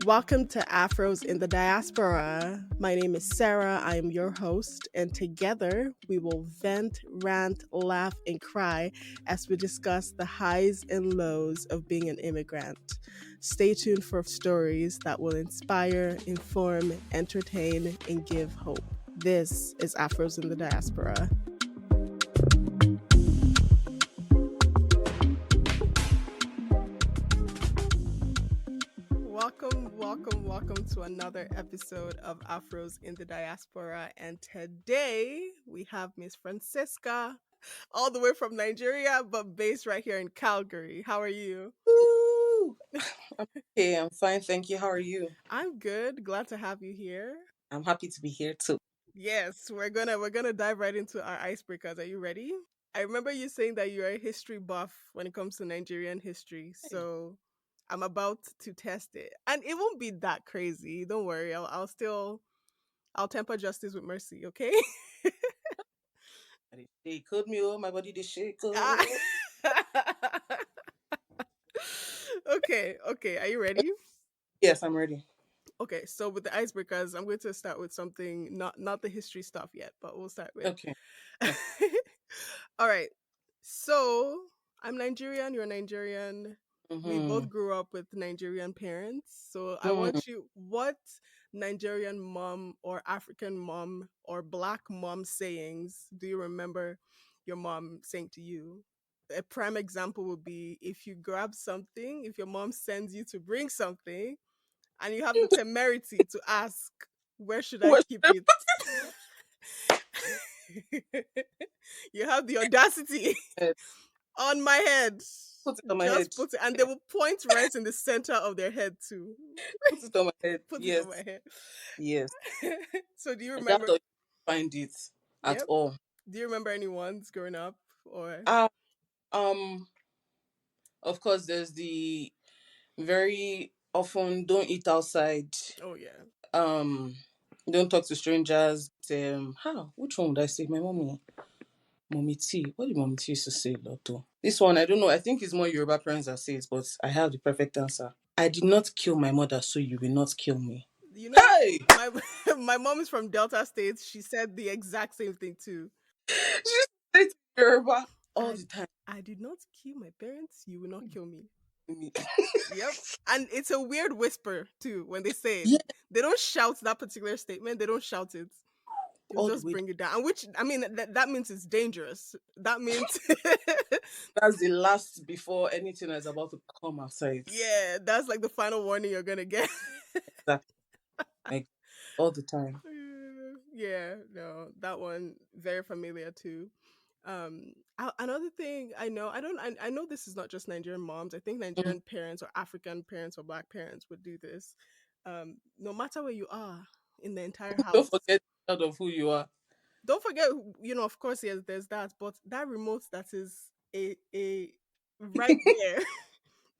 Welcome to Afros in the Diaspora. My name is Sarah. I am your host, and together we will vent, rant, laugh, and cry as we discuss the highs and lows of being an immigrant. Stay tuned for stories that will inspire, inform, entertain, and give hope. This is Afros in the Diaspora. Welcome to another episode of Afros in the Diaspora. And today we have Miss Francisca, all the way from Nigeria, but based right here in Calgary. How are you? Ooh. Okay, I'm fine, thank you. How are you? I'm good. Glad to have you here. I'm happy to be here too. Yes, we're gonna dive right into our icebreakers. Are you ready? I remember you saying that you're a history buff when it comes to Nigerian history, so I'm about to test it, and it won't be that crazy. Don't worry. I'll temper justice with mercy. Okay. They shake me, oh, my body they shake. Ah. Oh. Okay. Are you ready? Yes, I'm ready. Okay. So with the icebreakers, I'm going to start with something not the history stuff yet, but we'll start with. Okay. Okay. All right. So I'm Nigerian. You're Nigerian. We Mm-hmm. both grew up with Nigerian parents. So I Mm. want you, what Nigerian mom or African mom or black mom sayings do you remember your mom saying to you? A prime example would be if you grab something, if your mom sends you to bring something and you have the temerity to ask, where should I What? keep it? You have the audacity on my head. Put it on my head. Just put it, and they will point right in the center of their head too. Put it on my head. Put it Yes. on my head. Yes. So, do you I doubt remember? you find it at Yep. all. Do you remember any ones growing up, or? Um, um, of course, there's the very often don't eat outside. Oh yeah. Um, don't talk to strangers. How? Which one would I say? My mommy. Mommy T. What did Mommy T used to say a lot though? This one, I don't know. I think it's more Yoruba parents that say it, but I have the perfect answer. I did not kill my mother, so you will not kill me. You know, Hey! my my mom is from Delta States. She said the exact same thing too. She used to say it in Yoruba all I the time. I did not kill my parents. You will not kill me. Me. Yep. And it's a weird whisper too when they say it. Yeah, They don't shout that particular statement. They don't shout it. They'll all the just way. bring it down. And which, I mean, that means it's dangerous. That means, That's the last before anything is about to come outside. yeah, that's like the final warning you're gonna get. That like all the time. Yeah, no, that one very familiar too. Another thing I know, I know this is not just Nigerian moms. I think Mm. Nigerian parents or African parents or Black parents would do this. No matter where you are in the entire Don't house, forget out of who you are. don't forget, of course, yes, there's that, but that remote that is a right there.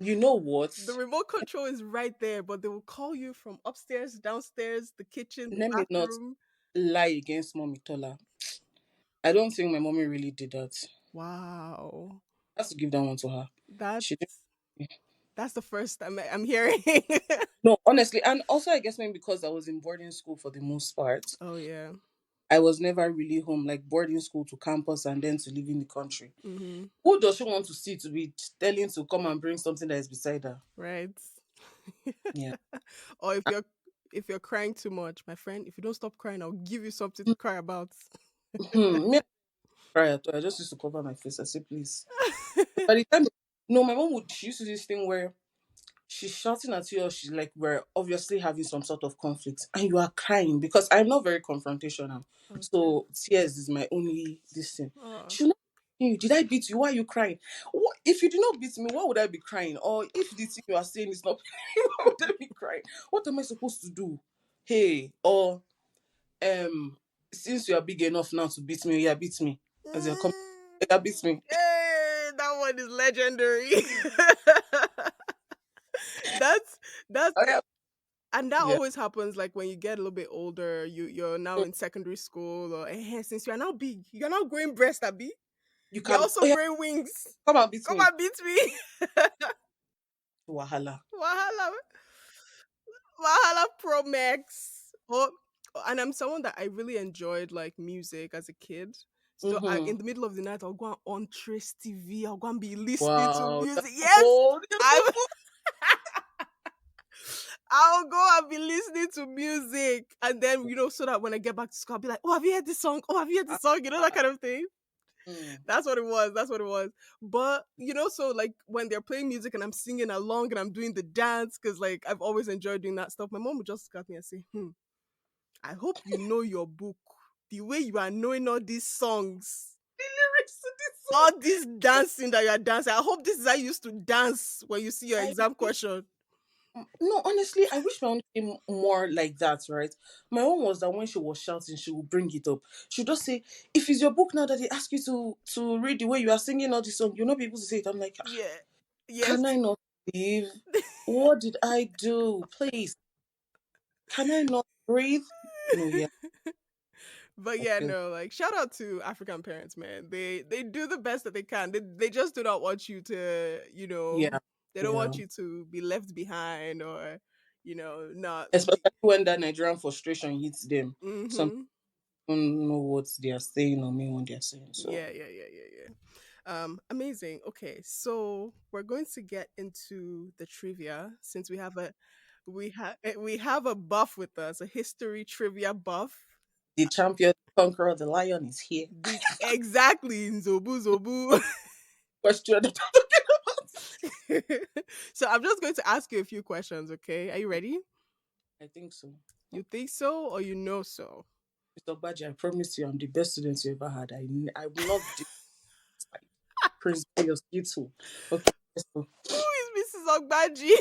You know what? The remote control is right there, but they will call you from upstairs, downstairs, the kitchen, the Let me not bathroom. lie against Mommy Tola. I don't think my mommy really did that. Wow, I have to give that one to her. that's She didn't. that's the first time I'm hearing. No, honestly, and also I guess maybe because I was in boarding school for the most part, Oh yeah. I was never really home, like boarding school to campus and then to live in the country. Mm-hmm. Who does she want to see to be telling to come and bring something that is beside her? Right. Yeah. Or if you're crying too much, my friend, if you don't stop crying, I'll give you something to cry about. Me, I cry at all. I just used to cover my face. I say, please. By the time, no, my mom would. She used to do this thing where she's shouting at you, or she's like, we're obviously having some sort of conflict, and you are crying because I'm not very confrontational. Okay. So tears is my only this thing. Oh. She'll not you. Did I beat you? Why are you crying? What, if you did not beat me, why would I be crying? Or if the thing you are saying is not, why would I be crying? What am I supposed to do? Hey, or um, since you are big enough now to beat me, yeah, beat me. As you're coming, yeah, beat me. Hey, that one is legendary. that's that's Oh, yeah. and that Yeah. always happens like when you get a little bit older, you're now in secondary school or since you are now big, you're now growing breast, Abby. You You're can. also Oh yeah, growing wings. come and beat Come me. and beat me. Wahala. Wahala. Mahala Pro Max. Oh, and I'm someone that I really enjoyed like music as a kid. So Mm-hmm. in the middle of the night, I'll go on Trace TV. I'll go and be listening to Wow, music. that's Yes, bold. You're so I'm. bold. I'll go and be listening to music, and then so that when I get back to school, I'll be like, "Oh, have you heard this song? Oh, have you heard this song?" You know that Ah, kind of thing. mm. That's what it was. That's what it was. But so like when they're playing music and I'm singing along and I'm doing the dance, because like I've always enjoyed doing that stuff. My mom would just look at me and say, I hope you know your book. The way you are knowing all these songs, The lyrics to this all song. this dancing that you are dancing. I hope this is how you used to dance when you see your I exam wish, question. no, honestly, I wish my own came more like that, right? My own was that when she was shouting, she would bring it up. She would just say, "If it's your book now that they ask you to read the way you are singing all this song, you'll not be able to say it." I'm like, "Ah, Yeah. Yes. can I not leave? What did I do? Please, can I not breathe?" No, yeah, But I yeah, feel no, like shout out to African parents, man. They do the best that they can. They just do not want you to, yeah, they don't yeah. want you to be left behind or, not be. Especially when that Nigerian frustration hits them. Some Mm-hmm. don't know what they are saying or mean what they are saying. So Yeah. Amazing. Okay, so we're going to get into the trivia since we have a buff with us, a history trivia buff. the champion, the conqueror, the lion is here. The exactly Zobu Zobu. Question. So I'm just going to ask you a few questions, okay? Are you ready? I think so. You think so or you know so? Mr. Baji, I promise you, I'm the best student you ever had. I will not like principal your skill. Okay, let's go. Who is Mrs. Ogbaji?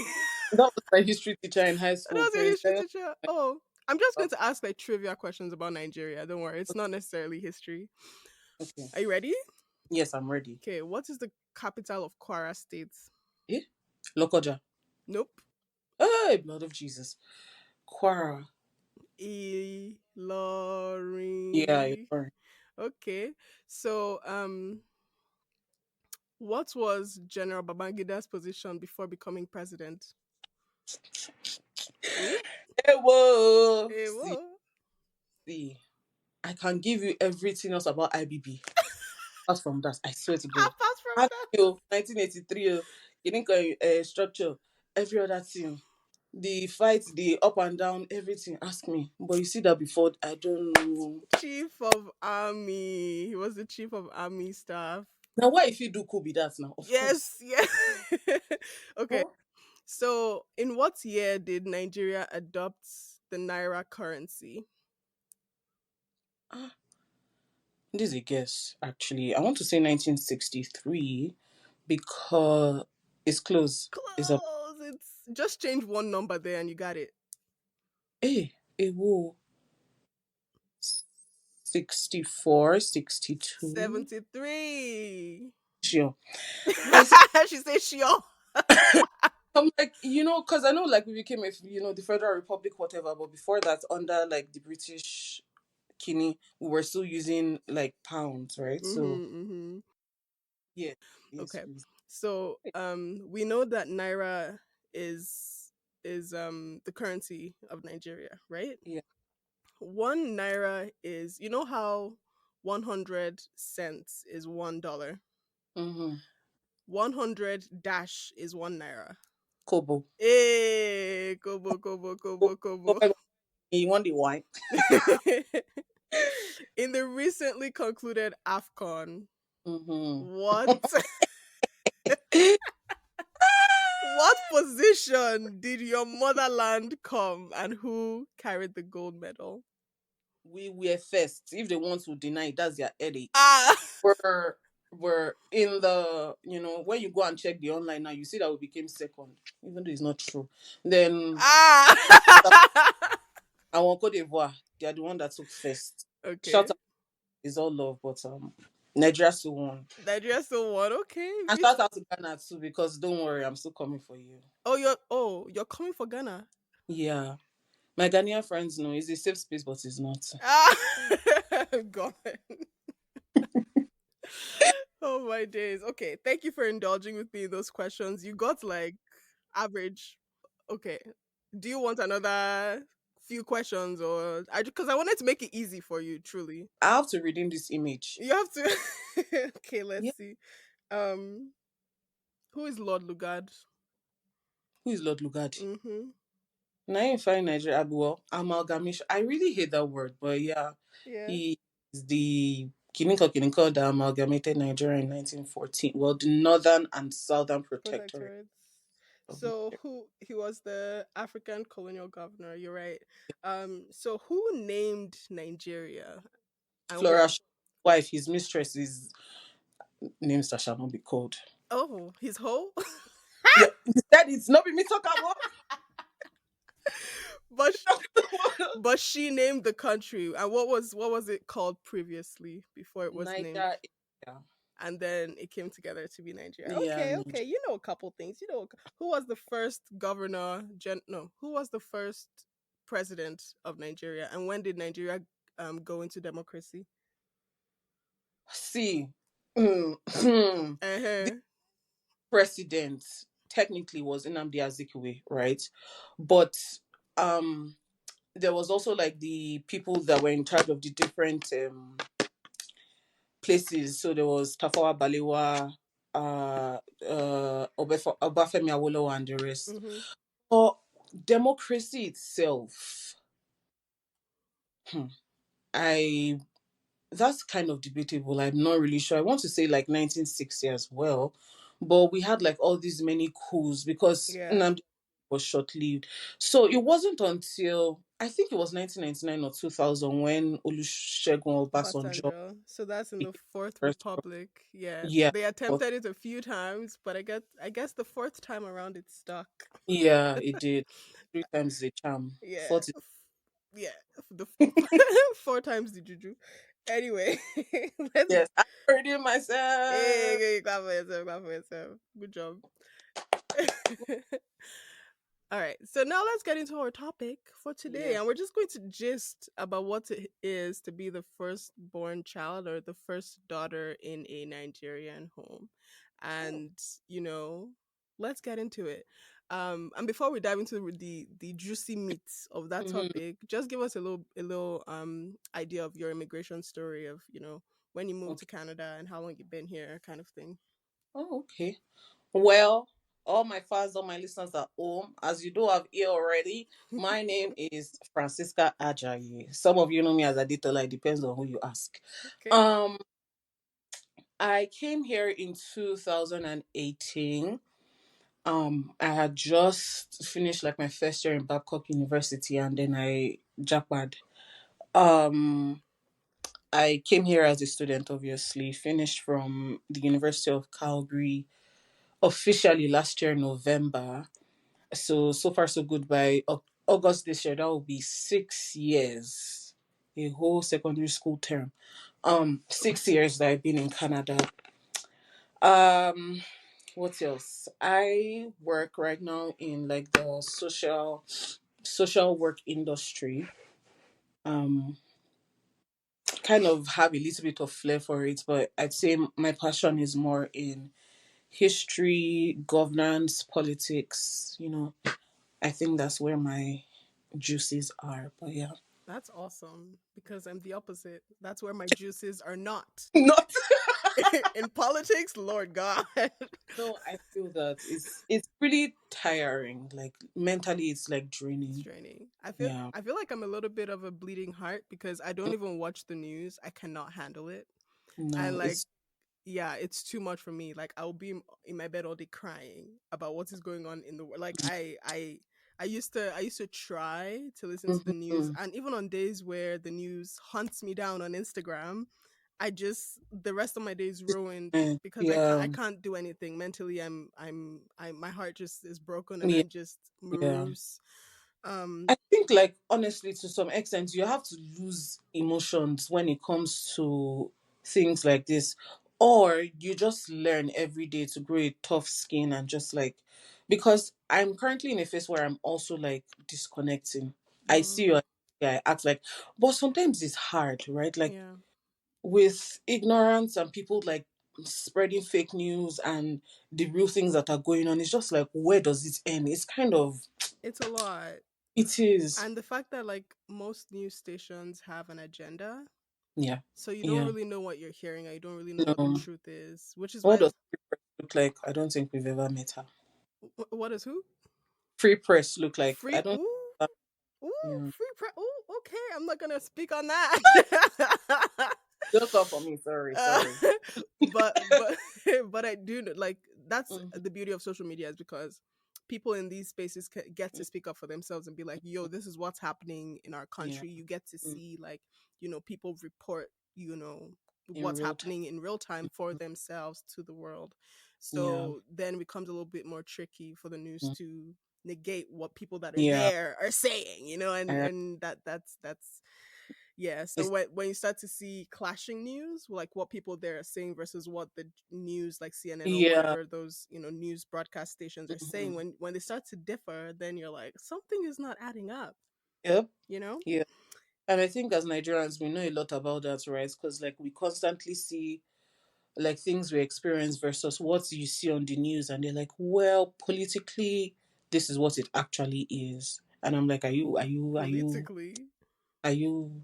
That was my history teacher in high That school. was your Prince history Zion. teacher. Oh, I'm just going to ask like trivia questions about Nigeria. Don't worry, it's not necessarily history. Okay. Are you ready? Yes, I'm ready. Okay, what is the capital of Kwara State? Eh? Lokoja. Nope. Hey, blood of Jesus. Quara. Yeah, you're Ilori. right. Okay. So, what was General Babangida's position before becoming president? Mm? Hey, whoa. Hey, whoa. See. I can give you everything else about IBB. Apart from that, I swear to God. Apart from Ask that. you, 1983, you think structure, every other thing. The fight, the up and down, everything. Ask me. But you see that before, I don't know. Chief of Army. He was the chief of army staff. Now, why if you do could be that now? Of course. Yes, yes. Okay. Oh, So, in what year did Nigeria adopt the naira currency? ah, this is a guess, actually. I want to say 1963 because it's close. It's a, Close. It's just change one number there and you got it. whoa. 64, 62. 73. Sure. I said, She said sure. I'm like, because I know, like, we became, the Federal Republic, whatever, but before that, under, like, the British Kini, we were still using, like, pounds, right? So, Mm-hmm. yeah, yes, Okay. please. So we know that naira is the currency of Nigeria, right? Yeah. 1 naira is, you know how 100 cents is $1. Mm-hmm. 100 dash is 1 naira. Kobo. Hey, kobo, kobo, Oh, kobo, oh kobo. my God. You want the wine? In the recently concluded AFCON, Mm-hmm. what what position did your motherland come and who carried the gold medal? We were first. If they want to deny it, that's their headache. Ah, We're, we're in the, when you go and check the online now, you see that we became second, even though it's not true. Then ah. our Cote d'Ivoire, they are the one that took first. Okay, Shout out is all love, but Nigeria still won. Nigeria still won. Okay, And shout out to Ghana too, because don't worry, I'm still coming for you. you're coming for Ghana. Yeah. My Ghanaian friends know it's a safe space, but it's not. Ah, God. Oh my days. Okay, thank you for indulging with me in those questions. You got like average. Okay. Do you want another few questions, or I because I wanted to make it easy for you? Truly, I have to redeem this image. you have to. Okay, Yeah. let's see. Um, who is Lord Lugard? Who is Lord Lugard? Mm-hmm. Now you find Nigeria well, amalgamation. I really hate that word, but yeah, Yeah, he is the Kiniko that amalgamated Nigeria in 1914. Well, the northern and southern protectorate protectorates. of So Nigeria. who he was the African colonial governor. You're right. So who named Nigeria and what? Flora Shaw's wife, his mistress, is names that shall not be called. Oh, his whole. Yeah, that is not be me talk about. but but she named the country. And what was it called previously before it was named? Niger. Yeah, And then it came together to be Nigeria. yeah, Okay, okay. Niger. You know a couple things. You know who was the first governor? No, who was the first president of Nigeria, and when did Nigeria go into democracy? See, Uh the huh. president technically was Nnamdi Azikiwe, right? But um there was also like the people that were in charge of the different places. So there was Tafawa Balewa, Obafemi Awolowo, and the rest. Mm-hmm. But democracy itself, hmm, I that's kind of debatable. I'm not really sure. I want to say like 1960 as well, but we had like all these many coups because Yeah, Nnamdi was short lived. So it wasn't until I think it was 1999 or 2000 when Olusegun Obasanjo Obasanjo. So that's in the became Fourth first. Republic. Yeah, Yeah, they attempted it a few times, but I guess the fourth time around it stuck. yeah, it did. Three times the charm. Yeah, Fourth. yeah, the four times the juju. Anyway, let's. Yes, I'm hurting myself. Hey, clap for yourself. Clap for yourself. Good job. All right, so now let's get into our topic for today. Yes. And we're just going to gist about what it is to be the firstborn child or the first daughter in a Nigerian home. Oh. And, you know, let's get into it. And before we dive into the juicy meats of that Mhm. topic, just give us a little idea of your immigration story of, when you moved to Okay. Canada and how long you've been here, kind of thing. Oh, okay. Well, all my fans, all my listeners at home, as you do have here already, my name is Francisca Ajayi. Some of you know me as Aditola. It depends on who you ask. Okay. Um, I came here in 2018. I had just finished like my first year in Babcock University, and then I jackpot. Um, I came here as a student, obviously, finished from the University of Calgary officially last year, November. So far so good. By August this year, that will be 6 years, a whole secondary school term. 6 years that I've been in Canada. Um, what else? I work right now in like the social work industry. Um, kind of have a little bit of flair for it, but I'd say my passion is more in history, governance, politics. I think that's where my juices are. But yeah. That's awesome because I'm the opposite. That's where my juices are not. Not In politics, Lord God. no, I feel that it's really tiring. Like mentally it's like It's draining. draining. I feel Yeah. I feel like I'm a little bit of a bleeding heart because I don't even watch the news. I cannot handle it. And No, like it's yeah, it's too much for me. Like I'll be in my bed all day crying about what is going on in the world. Like I used to try to listen to the news, mhm. and even on days where the news hunts me down on Instagram, the rest of my day is ruined because I can't Yeah. I can't do anything mentally. I'm my heart just is broken and Yeah. I'm just Yeah. morose. Um I think, like, honestly, to some extent, you have to lose emotions when it comes to things like this, or you just learn every day to grow a tough skin and just like, because I'm currently in a phase where I'm also like disconnecting. I see mm, you, yeah, I act like, but sometimes it's hard, right? Like yeah. with ignorance and people like spreading fake news and the real things that are going on, it's just like, where does it end? It's kind of. It's a lot. It is. And the fact that like most news stations have an agenda, Yeah. so you don't Yeah. really know what you're hearing, and you don't really know what the No. truth is, which is What why does free press look like? I don't think we've ever met her. what is who? Free press look like? I Free don't. ooh, ooh, Yeah. free pre ooh, okay. I'm not gonna speak on that. Don't come for me. Sorry. Uh, Sorry. but but I do like that's Mhm. the beauty of social media is because people in these spaces get to speak up for themselves and be like, yo, this is what's happening in our Yeah. country. You get to Mm. see like, people report, In what's real time. happening in real time for themselves to the world. Yeah. So then it becomes a little bit more tricky for the news Mm. to negate what people that are Yeah. there are saying, and I, that's yeah. So it's, when you start to see clashing news, like what people there are saying versus what the news like CNN or yeah. whatever those news broadcast stations are saying, Mhm. when they start to differ, then you're like something is not adding up. Yep. You know. Yeah. And I think as Nigerians, we know a lot about that, right? Because like we constantly see like things we experience versus what you see on the news, and they're like, well, politically, this is what it actually is. And I'm like, Politically, are you?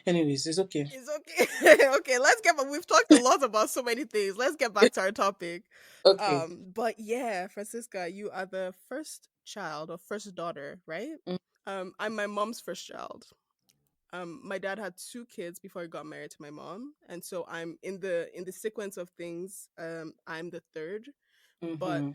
Anyways, it's okay. it's okay. Okay, let's get. We've talked a lot about so many things. Let's get back to our topic. Okay. But yeah, Francisca, you are the first child or first daughter, right? Mm, I'm my mom's first child. My dad had two kids before he got married to my mom, and so I'm in the sequence of things. I'm the third, but mm-hmm.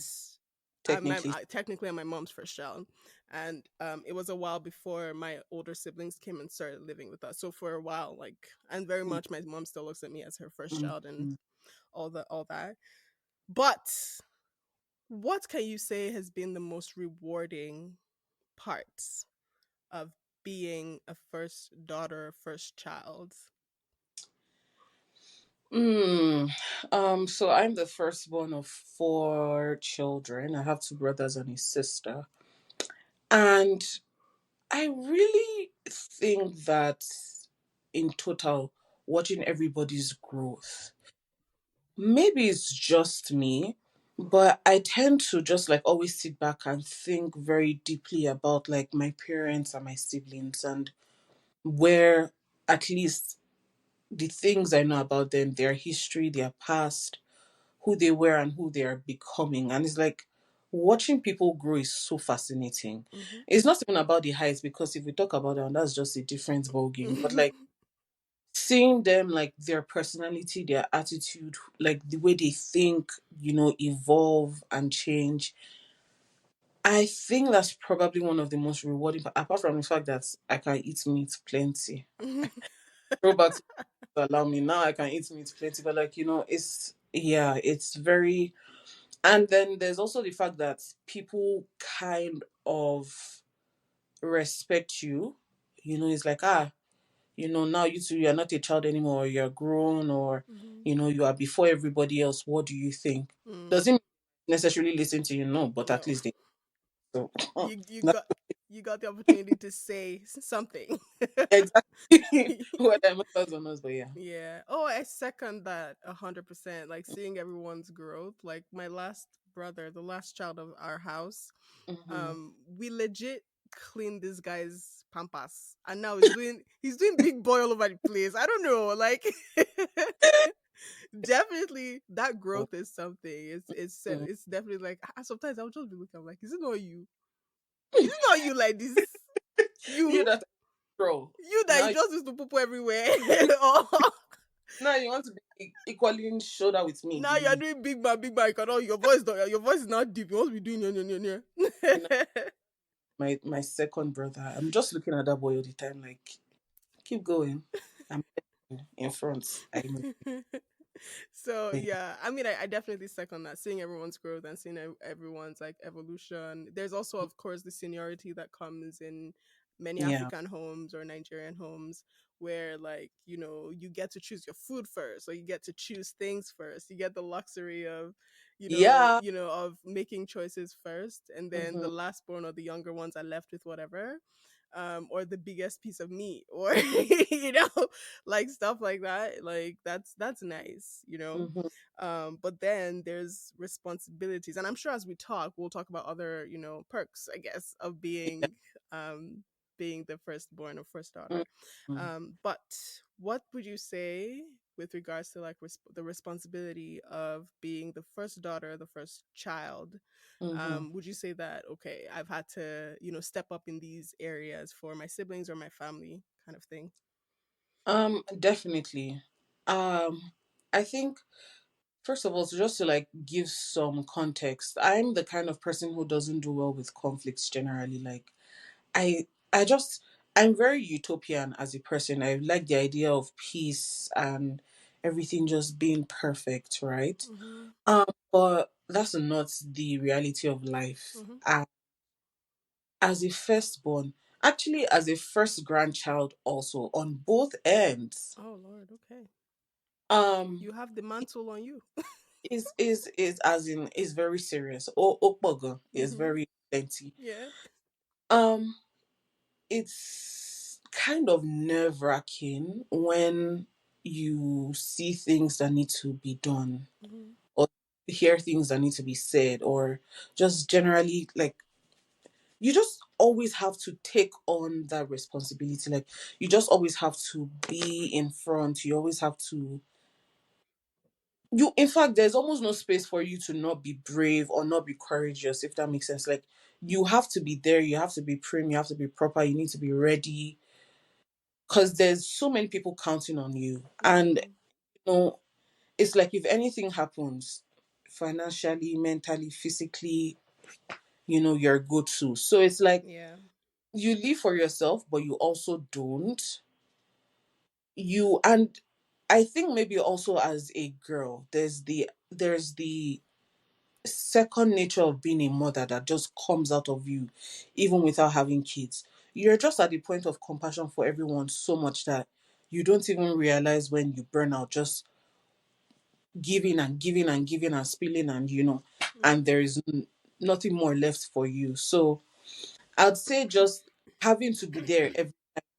Technically. technically I'm my mom's first child, and it was a while before my older siblings came and started living with us. So for a while, like, and very much my mom still looks at me as her first child and Mm-hmm. all that. But what can you say has been the most rewarding part of being a first daughter, first child? Mm. So I'm the firstborn of four children. I have two brothers and a sister. And I really think that in total, watching everybody's growth, maybe it's just me, but I tend to just like always sit back and think very deeply about like my parents and my siblings and where at least the things I know about them, their history, their past, who they were and who they are becoming. And it's like watching people grow is so fascinating. Hmm. It's not even about the heights because if we talk about that, that's just a different ball game. But like seeing them, like their personality, their attitude, like the way they think, evolve and change. I think that's probably one of the most rewarding, apart from the fact that I can eat meat plenty. Throwback to allow me now, I can eat meat plenty, but like it's yeah, it's very. And then there's also the fact that people kind of respect you. It's like, now you two, you're not a child anymore, you're grown, or, Hmm. you are before everybody else. What do you think? Mm, Doesn't necessarily listen to you, no, but at no, least they. So, you that's got the opportunity to say something. exactly what I matters on us, but yeah. Yeah. Oh, I second that 100%. Like seeing everyone's growth. Like my last brother, the last child of our house, Hmm. we legit cleaned this guy's pampas, and now he's doing big boy all over the place. I don't know, like definitely that growth is something. It's definitely like sometimes I'll just be looking. I'm like, is it not you? Is it not you like this? You You that grow. you that Now, you just used to poop everywhere. Or now you want to be equally in shoulder with me. now you're The doing big man, big man. You cannot, your voice is not deep. You want to be doing you know, my second brother. I'm just looking at that boy all the time, like keep going. I'm in front. I know. So yeah, I mean, I definitely second that. Seeing everyone's growth and seeing everyone's like evolution. There's also, of course, the seniority that comes in many Yeah. African homes or Nigerian homes, where like you get to choose your food first, or you get to choose things first. You get the luxury of, Yeah. of making choices first, and then Hmm. the last born or the younger ones are left with whatever. or the biggest piece of meat, or like stuff like that. Like that's nice, Mhm. but then there's responsibilities, and I'm sure as we talk, we'll talk about other, perks, I guess, of Yeah. um being the firstborn or first daughter. Mhm. But what would you say with regards to like the responsibility of being the first daughter, the first child? Mhm. Would you say that, okay, I've had to, step up in these areas for my siblings or my family, kind of thing? Definitely. I think first of all, just to like give some context, I'm the kind of person who doesn't do well with conflicts generally. Like I I just I'm very utopian as a person. I like the idea of peace and everything just being perfect, right? Mm-hmm. But that's not the reality of life. Mm-hmm. As a firstborn, actually as a first grandchild also on both ends, Oh Lord, okay. um You have the mantle on you. is as in is very serious. Okpogo is Mm-hmm. very plenty. Yeah. Um it's kind of nerve-wracking when you see things that need to be done, Mm-hmm. or hear things that need to be said, or just generally like you just always have to take on that responsibility. Like you just always have to be in front. You always have to you in fact there's almost no space for you to not be brave or not be courageous, if that makes sense. Like you have to be there, you have to be prim, you have to be proper, you need to be ready because there's so many people counting on you. And Mm-hmm. you know it's like if anything happens financially, mentally, physically, you're good too. So it's like Yeah. you live for yourself but you also don't. You and I think maybe also as a girl there's the second nature of being a mother that just comes out of you even without having kids. You're just at the point of compassion for everyone so much that you don't even realize when you burn out, just giving and giving and giving and spilling, and and Mm-hmm. there is nothing more left for you. So I'd say just having to be there every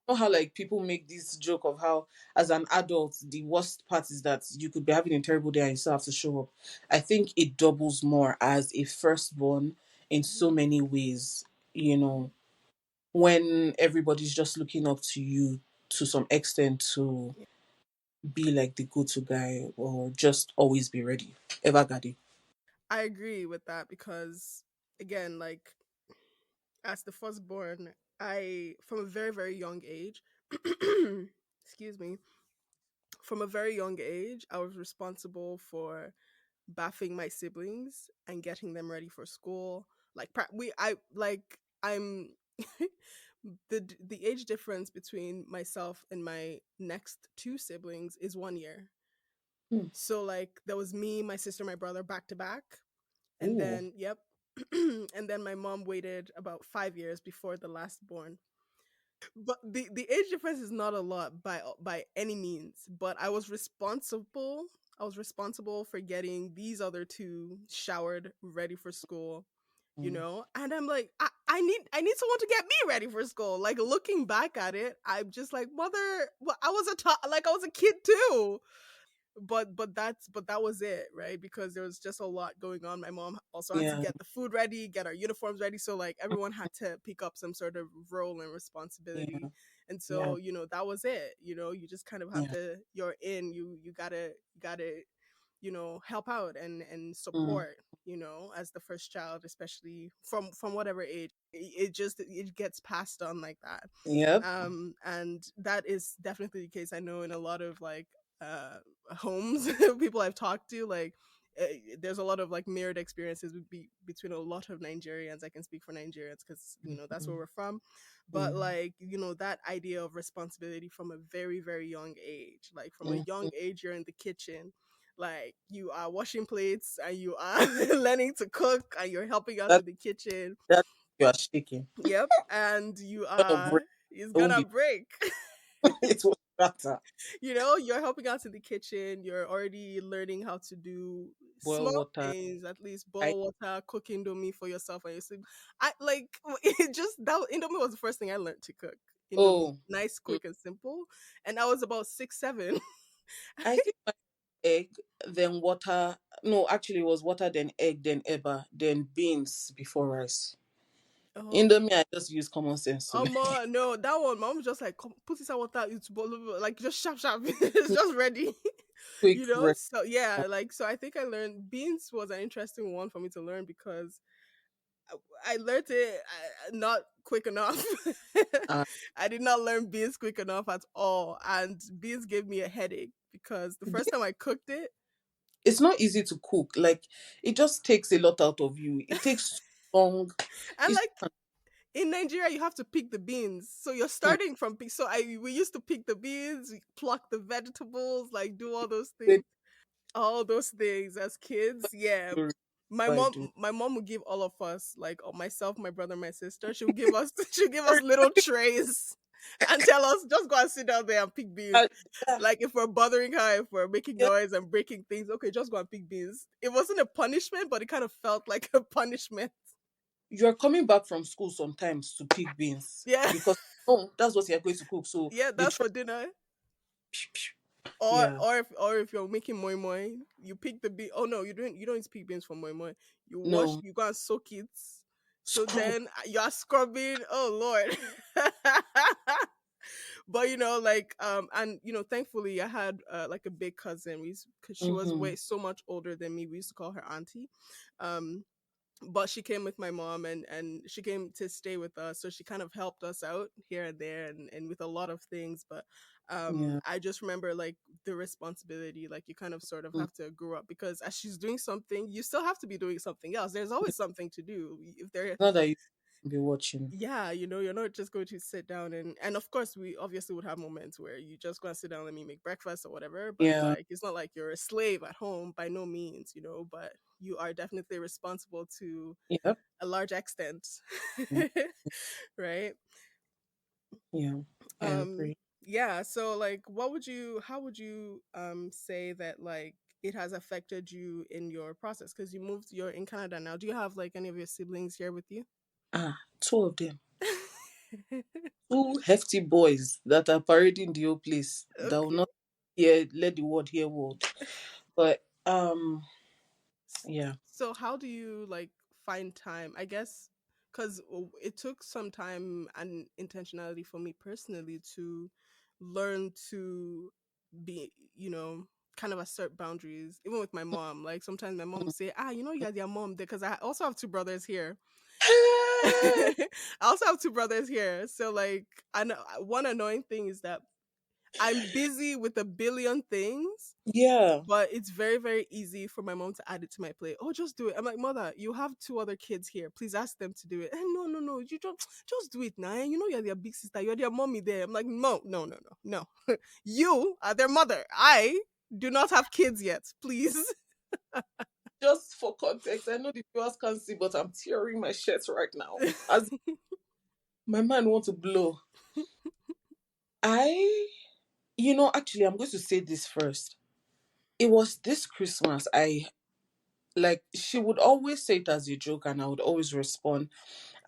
know how like people make this joke of how as an adult the worst part is that you could be having a terrible day and you still have to show up. I think it doubles more as a firstborn in so Mm-hmm. many ways, you know, when everybody's just looking up to you to some extent to Yeah. be like the go-to guy or just always be ready. Ever Gadi. I agree with that because, again, like, as the firstborn, I, from a very, very young age, excuse me, from a very young age, I was responsible for bathing my siblings and getting them ready for school. Like I like I'm the age difference between myself and my next two siblings is 1 year. Hmm. So like there was me, my sister, my brother back to back, and Ooh. then yep, and then my mom waited about 5 years before the last born. But the age difference is not a lot by any means, but I was responsible for getting these other two showered, ready for school, Mm. and I'm like, I need someone to get me ready for school. Like, looking back at it, I'm just like, mother, well, like I was a kid too. But that was it, right? Because there was just a lot going on. My mom also had to Yeah, get the food ready, get our uniforms ready, so like everyone had to pick up some sort of role and yeah, responsibility. And yeah, so, that was it. You just kind of have yeah. to, you're in, you gotta help out and Mm. support, as the first child, especially from whatever age. It gets passed on like that. Yep. And that is definitely the case, I know, in a lot of like uh homes, people I've talked to, like, there's a lot of like mirrored experiences between a lot of Nigerians. I can speak for Nigerians because that's where Mm. we're from. But Mm. like, that idea of responsibility from a very, very young age, like from a Mm. young age, you're in the kitchen, like you are washing plates and you are learning to cook and you're helping out That in the kitchen. that you are shaking. Yep, and you Gonna are, break. it's Don't gonna be. break. It will. Rata. You're helping out in the kitchen. You're already learning how to do Boil small water. things, at least I boil water, cook indomie for yourself and your sleep. I like it just that indomie was the first thing I learned to cook. Indomie, oh nice, mm, quick, and simple. And I was about 6, 7. I think my egg, then water. No, actually it was water, then egg, then eba, then beans before rice. Oh, Indomie, I just use common sense to make no, that one, mom was just like, "Come, put inside water, it's like just sharp, sharp, it's just ready." quick bread. So yeah, like so I think I learned beans was an interesting one for me to learn because I learned it not quick enough. Uh, I did not learn beans quick enough at all, and beans gave me a headache because the first beans, time I cooked it, it's not easy to cook. Like it just takes a lot out of you. It takes long. and It's like in Nigeria, you have to pick the beans, so you're mm, starting from so I we used to pick the beans, we pluck the vegetables, like do it's all those things as kids. Yeah, very my I mom do. my mom would give all of us like myself, my brother, my sister, she'll give us she'll give us little trays and tell us just go and sit down there and pick beans. Uh, yeah, Like if we're bothering her, if we're making noise and breaking things, okay, just go and pick beans. It wasn't a punishment, but it kind of felt like a punishment. you're coming back from school sometimes to pick beans Yeah. because oh, that's what you're going to cook. So Yeah, they that's try. for dinner. Or Yeah, if you're making moi moi, you pick the bean. Oh no, you don't need to pick beans for moi moi. no You go and soak it. So scrub. then you are scrubbing. Oh Lord. But like and thankfully I had like a big cousin. Because she was Mm-hmm. way so much older than me. We used to call her auntie. Um but she came with my mom and she came to stay with us, so she kind of helped us out here and there and with a lot of things. But Yeah. I just remember like the responsibility, like you kind of sort of Mm. have to grow up because as she's doing something you still have to be doing something else. There's always something to do if there. Not that you be watching. Yeah, you're not just going to sit down and of course we obviously would have moments where you just go and sit down, let me make breakfast or whatever, but Yeah. like it's not like you're a slave at home by no means, but you are definitely responsible to Yep. a large extent. Mm. Right. Yeah. I um agree. yeah, so like how would you say that like it has affected you in your process because you're in Canada now. Do you have like any of your siblings here with you? Ah, two of them. Two hefty boys that are parading the whole place. That will Okay. not hear let the word hear word. But yeah. So how do you like find time? I guess because it took some time and intentionality for me personally to learn to be, kind of assert boundaries, even with my mom. Like sometimes my mom would say, you're their mom, because I also have two brothers here. I also have two brothers here. So like, one annoying thing is that I'm busy with a billion things, Yeah. but it's very, very easy for my mom to add it to my plate. Oh, just do it. I'm like, mother, you have two other kids here. Please ask them to do it. No, no, no. You don't just do it now. You know you're their big sister. You're their mommy there. I'm like, no, no, no, no, no. You are their mother. I do not have kids yet. Please. Just for context, I know the viewers can't see, but I'm tearing my shirt right now. As my man wants to blow. I actually I'm going to say this first. It was this Christmas. I like she would always say it as a joke and I would always respond.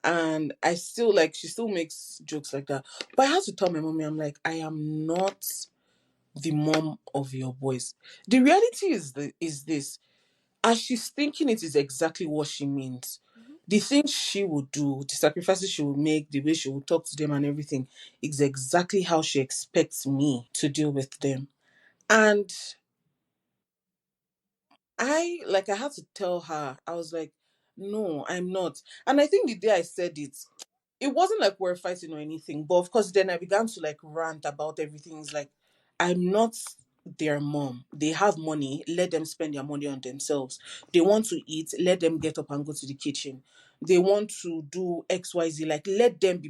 And I still like she still makes jokes like that. But I had to tell my mommy, I'm like, I am not the mom of your boys. The reality is this. As she's thinking it is exactly what she means. Mhm, The things she would do, the sacrifices she would make, the way she would talk to them and everything is exactly how she expects me to deal with them. And I had to tell her, I was like, no, I'm not. And I think the day I said it wasn't like we're fighting or anything. But of course, then I began to like rant about everything. It's like, I'm not their mom. They have money. Let them spend their money on themselves. They want to eat. Let them get up and go to the kitchen. They want to do XYZ. Like, let them be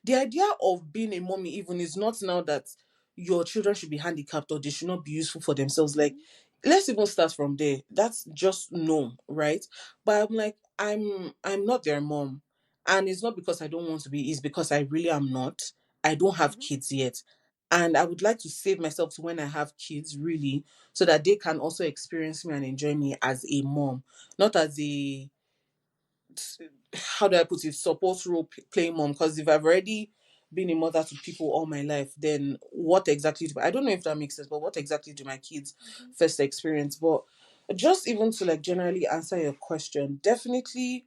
the idea of being a mommy even is not now that your children should be handicapped or they should not be useful for themselves. Like, mhm, let's even start from there. That's just no, right? But I'm like, I'm not their mom. And it's not because I don't want to be, it's because I really am not. I don't have mhm, kids yet. And I would like to save myself to when I have kids, really, so that they can also experience me and enjoy me as a mom, not as a, how do I put it, support role playing mom. Because if I've already been a mother to people all my life, then what exactly do I don't know if that makes sense, but what exactly do my kids first experience? But just even to like generally answer your question, definitely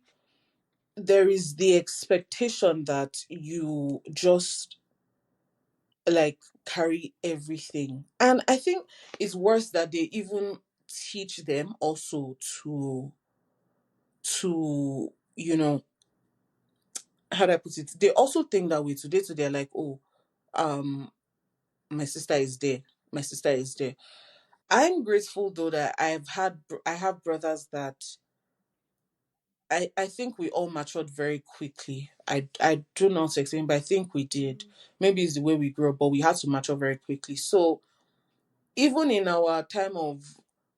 there is the expectation that you just like carry everything. And I think it's worse that they even teach them also to how do I put it? They also think that way today. So they're like, oh, um, my sister is there. My sister is there. I'm grateful though that I have brothers that I think we all matured very quickly. I don't know how to explain, but I think we did. Maybe it's the way we grew up, but we had to mature very quickly. So even in our time of,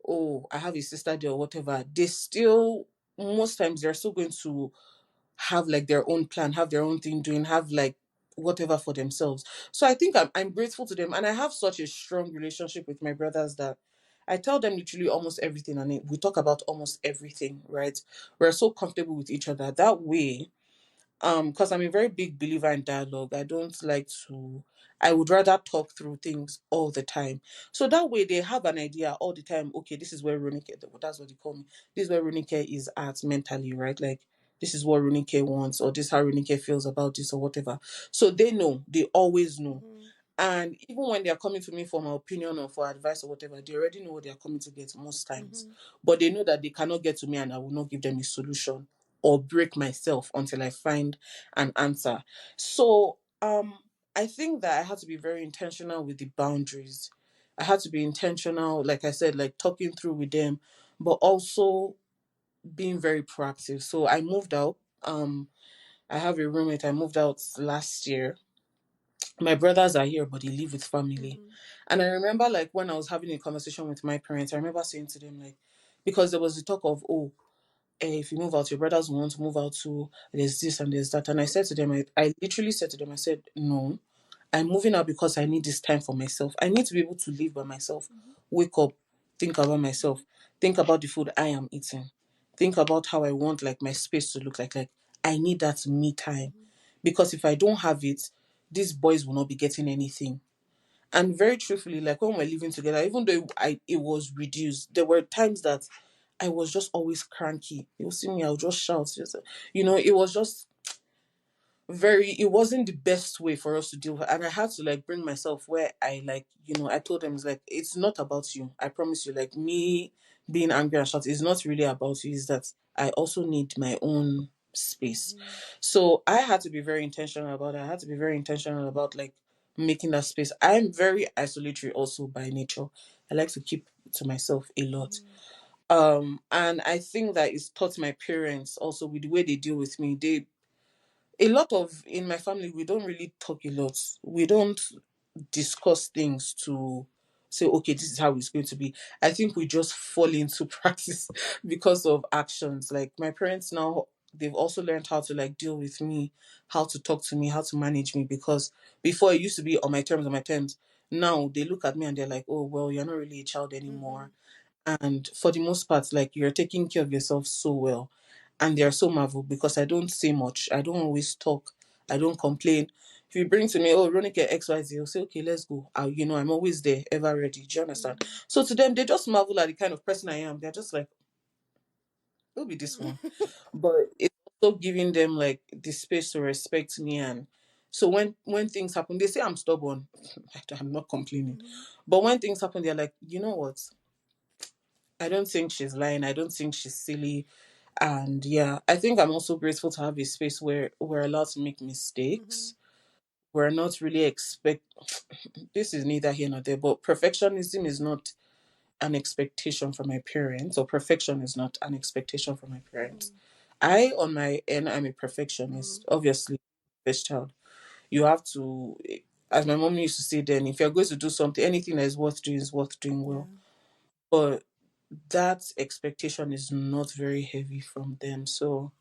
oh, I have a sister there or whatever, they still, most times they're still going to have like their own plan, have their own thing doing, have like whatever for themselves. So I think I'm grateful to them, and I have such a strong relationship with my brothers that I tell them literally almost everything, and we talk about almost everything, right? We're so comfortable with each other that way. Because I'm a very big believer in dialogue. I don't like to, I would rather talk through things all the time. So that way they have an idea all the time. Okay, this is where Ronike, that's what they call me, this is where Ronike is at mentally, right? Like this is what Ronike wants, or this is how Ronike feels about this or whatever. So they know, they always know. Mhm. And even when they are coming to me for my opinion or for advice or whatever, they already know what they are coming to get most times. Mhm. But they know that they cannot get to me and I will not give them a solution or break myself until I find an answer. So I think that I had to be very intentional with the boundaries. I had to be intentional, like I said, like talking through with them, but also being very proactive. So I moved out. I have a roommate. I moved out last year. My brothers are here, but they live with family. Mhm. And I remember like when I was having a conversation with my parents, I remember saying to them like, because there was the talk of, oh, if you move out, your brothers will want to move out too. There's this and there's that. And I said to them, I literally said to them, I said, no, I'm moving out because I need this time for myself. I need to be able to live by myself, wake up, think about myself, think about the food I am eating, think about how I want like my space to look like. Like I need that me time. Because if I don't have it, these boys will not be getting anything. And very truthfully, like when we're living together, even though it was reduced, there were times that I was just always cranky. You'll see me, I'll just shout. Just, it was just it wasn't the best way for us to deal with it. And I had to like bring myself where I like, I told them it's like, it's not about you. I promise you, like me being angry and shouting is not really about you. Is that I also need my own space. Mhm. So I had to be very intentional about it. I had to be very intentional about like making that space. I'm very isolatory also by nature. I like to keep to myself a lot. Mhm. And I think that it's taught my parents also with the way they deal with me. They a lot of in my family we don't really talk a lot. We don't discuss things to say, okay, this is how it's going to be. I think we just fall into practice because of actions. Like my parents now, they've also learned how to like deal with me, how to talk to me, how to manage me. Because before it used to be on my terms. Now they look at me and they're like, oh well, you're not really a child anymore. Mhm. And for the most part, like you're taking care of yourself so well. And they're so marveled because I don't say much. I don't always talk. I don't complain. If you bring to me, oh, Ronika XYZ, I'll say, okay, let's go. I'm always there, ever ready. Do you understand? So to them, they just marvel at the kind of person I am. They're just like, who'll be this one? But it's also giving them like the space to respect me. And so when things happen, they say I'm stubborn. I'm not complaining. Mhm. But when things happen, they're like, you know what? I don't think she's lying. I don't think she's silly. And yeah, I think I'm also grateful to have a space where we're allowed to make mistakes. Mhm. We're not really expect this is neither here nor there, but perfectionism is not an expectation from my parents, or perfection is not an expectation from my parents. Mhm. I on my end I'm a Mhm. perfectionist. Obviously, first child. You have to, as my mom used to say then, if you're going to do something, anything that is worth doing is worth doing Yeah. well. But that expectation is not very heavy from them. So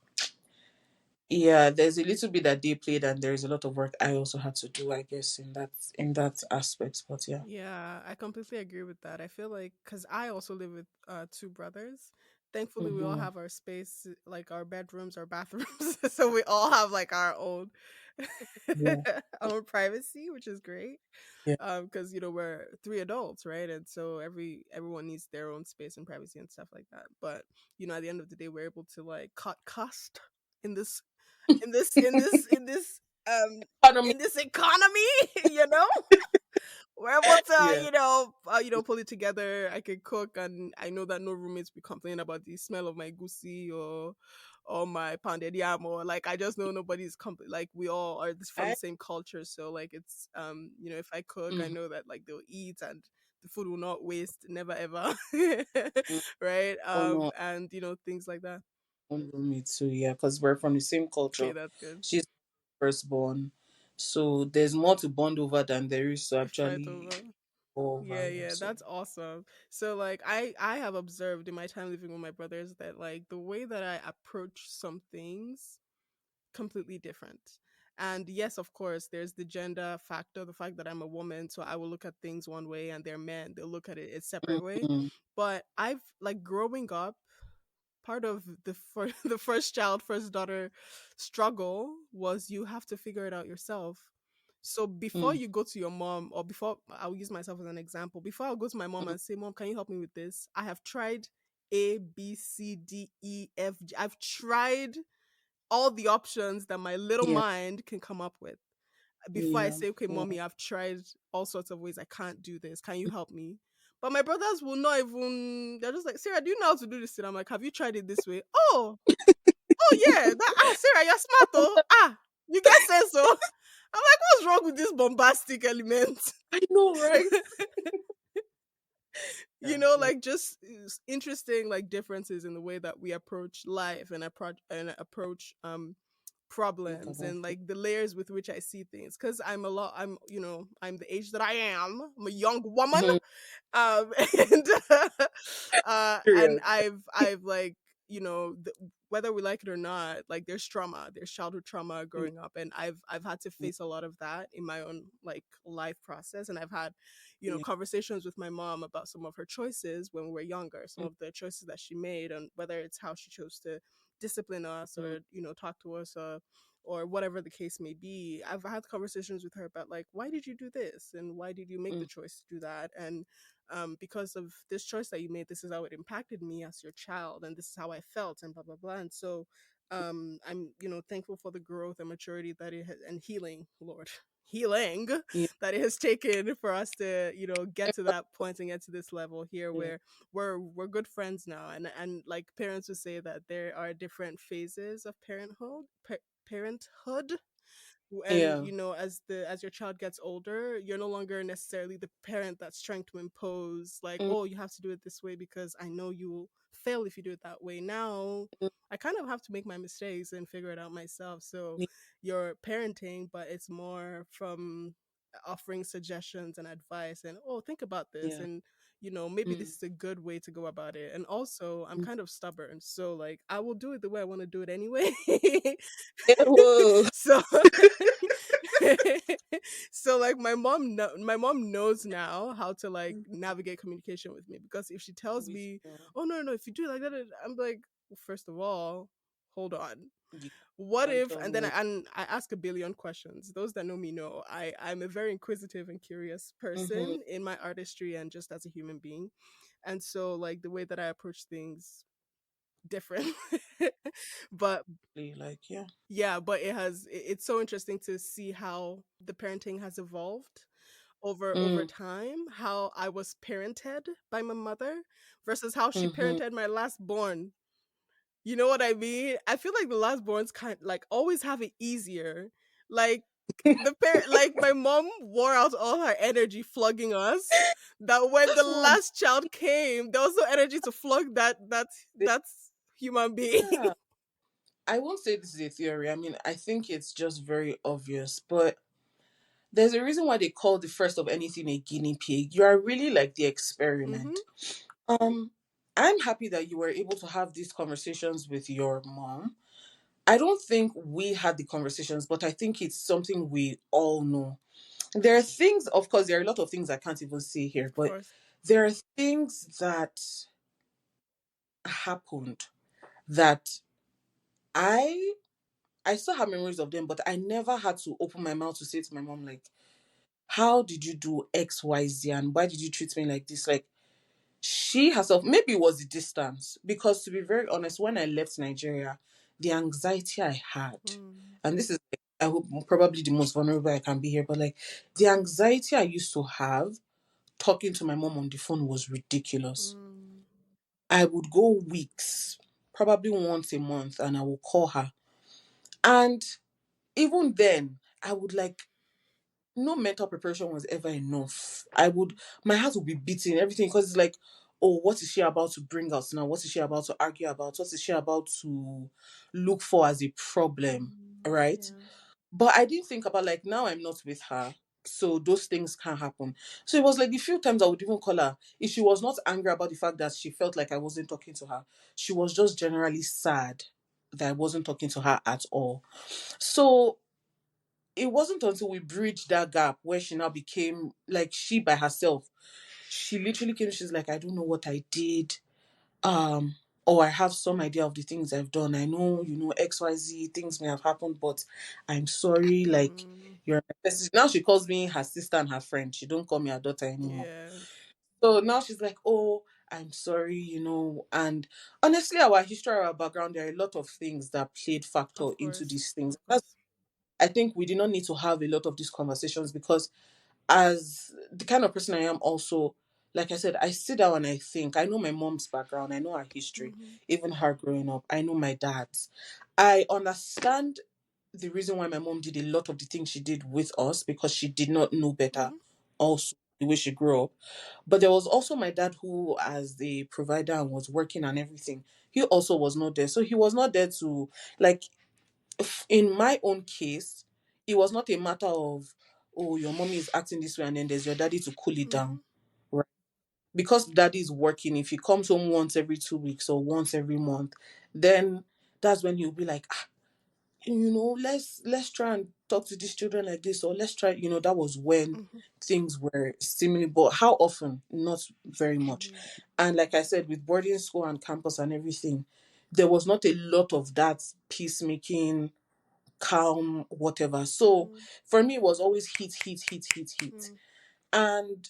Yeah, there's a little bit that they played, and there's a lot of work I also had to do, I guess, in that aspect. But yeah. Yeah, I completely agree with that. I feel like because I also live with two brothers. Thankfully, we all Mm-hmm. have our space, like our bedrooms, our bathrooms, so we all have like our own Yeah. our own privacy, which is great. Yeah. Because we're three adults, right? And so everyone needs their own space and privacy and stuff like that. But at the end of the day, we're able to like cut cost in this in this in this in this Economy. in this economy, you know. We're able to, Yeah. pull it together. I can cook, and I know that no roommates will complain about the smell of my goosey or my pounded yam, or like I just know nobody's like we all are from the I. same culture, so like it's if I cook, I Mm, know that like they'll eat and the food will not waste, never ever, mm. right? Oh no, And things like that. one roommate too. Yeah, because we're from the same Okay, culture. that's good. She's firstborn, so there's more to bond over than there is to Fight actually over. go over. Yeah, Yeah. yeah, So. that's awesome. So like I have observed in my time living with my brothers that like the way that I approach some things completely different. And yes, of course, there's the gender factor, the fact that I'm a woman, so I will look at things one way and they're men, they'll look at it a separate way. Mm-hmm. But I've like growing up, part of the first child, first daughter struggle was you have to figure it out yourself. So before Mm, you go to your mom, or before I'll use myself as an example, before I'll go to my mom mm, and say, "Mom, can you help me with this?" I have tried A, B, C, D, E, F, G. I've tried all the options that my little yeah. mind can come up with before I Yeah. say, "Okay, Yeah. mommy, I've tried all sorts of ways. I can't do this. Can you help me?" But my brothers will not even. They're just like, "Sarah, do you know how to do this?" And I'm like, "Have you tried it this way?" Oh yeah, Sarah, you're smart though. You get sense though. I'm like, what's wrong with this bombastic element? I know, right? Yeah. Yeah. Like just interesting like differences in the way that we approach life and approach Think problems about and it. like the layers with which I see things. Because I'm the age that I am. I'm a young woman. Mhm. And and Period. I've like whether we like it or not, like there's childhood trauma Yeah. growing up, and I've had to face a lot of that in my own like life process, and I've had Yeah. conversations with my mom about some of her choices when we were younger, some Mm, of the choices that she made, and whether it's how she chose to discipline us mm, or talk to us, or whatever the case may be. I've had conversations with her about like, why did you do this and why did you make the mm. choice to do that, and because of this choice that you made, this is how it impacted me as your child, and this is how I felt, and blah blah blah. And so I'm thankful for the growth and maturity that it has, and healing, Lord, healing, Yeah. that it has taken for us to get to that point and get to this level here Yeah. where we're good friends now. And like parents would say that there are different phases of parenthood. And Yeah. as your child gets older, you're no longer necessarily the parent that's trying to impose like, Mm, oh, you have to do it this way because I know you'll fail if you do it that way. Now mm. I kind of have to make my mistakes and figure it out myself. So Yeah. you're parenting, but it's more from offering suggestions and advice, and oh, think about this, Yeah. and maybe Mm, this is a good way to go about it. And also I'm mm. kind of stubborn, so like I will do it the way I want to do it anyway. Yeah. Whoa. So so like my mom knows now how to like Mhm. navigate communication with me, because if she tells With me, oh no, if you do it like that, I'm like, well, first of all, hold on, yeah. what And if? tell And me then what. I ask a billion questions. Those that know me know I'm a very inquisitive and curious Mm-hmm. person in my artistry and just as a human being. And so like the way that I approach things different. But Like, yeah. yeah, but it's so interesting to see how the parenting has evolved over Mm, time, how I was parented by my mother versus how she mm-hmm. parented my last born. You know what I mean? I feel like the last borns kind like always have it easier. Like the parent, like my mom wore out all her energy flogging us, that when the Oh, last child came there was no energy to flog that's human being. yeah. I won't say this is a theory. I mean, I think it's just very obvious, but there's a reason why they call the first of anything a guinea pig. You are really like the Hmm. experiment. Um, I'm happy that you were able to have these conversations with your mom. I don't think we had the conversations, but I think it's something we all know. There are things, of course, there are a lot of things I can't even say here, Of but course. there are things that happened that I I still have memories of them, but I never had to open my mouth to say to my mom, like, how did you do XYZ and why did you treat me like this? Like, she herself, maybe it was the distance, because to be very honest, when I left Nigeria, the anxiety I had, Mm, and this is like, I hope probably the most vulnerable I can be here, but like the anxiety I used to have talking to my mom on the phone was ridiculous. mm, I would go weeks, probably once a month, and I would call her. And even then, I would like, no mental preparation was ever enough. My heart would be beating, everything, because it's like, oh, what is she about to bring us now? What is she about to argue about? What is she about to look for as a problem? Right? yeah. But I didn't think about, like, now I'm not with her. So those things can't happen. So it was like the few times I would even call her. If she was not angry about the fact that she felt like I wasn't talking to her, she was just generally sad that I wasn't talking to her at all. So it wasn't until we bridged that gap where she now became like she by herself. She literally came, she's like, I don't know what I did. Um, or I have some idea of the things I've done. I know, XYZ things may have happened, but I'm sorry, like Mm, you're my best. Now she calls me her sister and her friend. She don't call me her daughter anymore. yeah. So now she's like, oh, I'm sorry, and honestly, our history, our background, there are a lot of things that played factor Of into course. these things. Of course. I think we did not need to have a lot of these conversations because, as the kind of person I am, also, like I said, I sit down and I think. I know my mom's background, I know her history, Mm-hmm. even her growing up. I know my dad's. I understand the reason why my mom did a lot of the things she did with us because she did not know better, Mm-hmm. also, the way she grew up. But there was also my dad who, as the provider and was working and everything, he also was not there. So he was not there to, like, in my own case, it was not a matter of, oh, your mommy is acting this way and then there's your daddy to cool it Mm-hmm. down. Right? Because daddy is working, if he comes home once every 2 weeks or once every month, then that's when he'll be like, let's try and talk to these children like this, or let's try, that was when Mm-hmm. things were seemingly, but how often? Not very much. Mm-hmm. And like I said, with boarding school and campus and everything, there was not a lot of that peacemaking, calm, whatever. So Mm-hmm. for me, it was always heat, heat, heat, heat, heat. Mm-hmm. And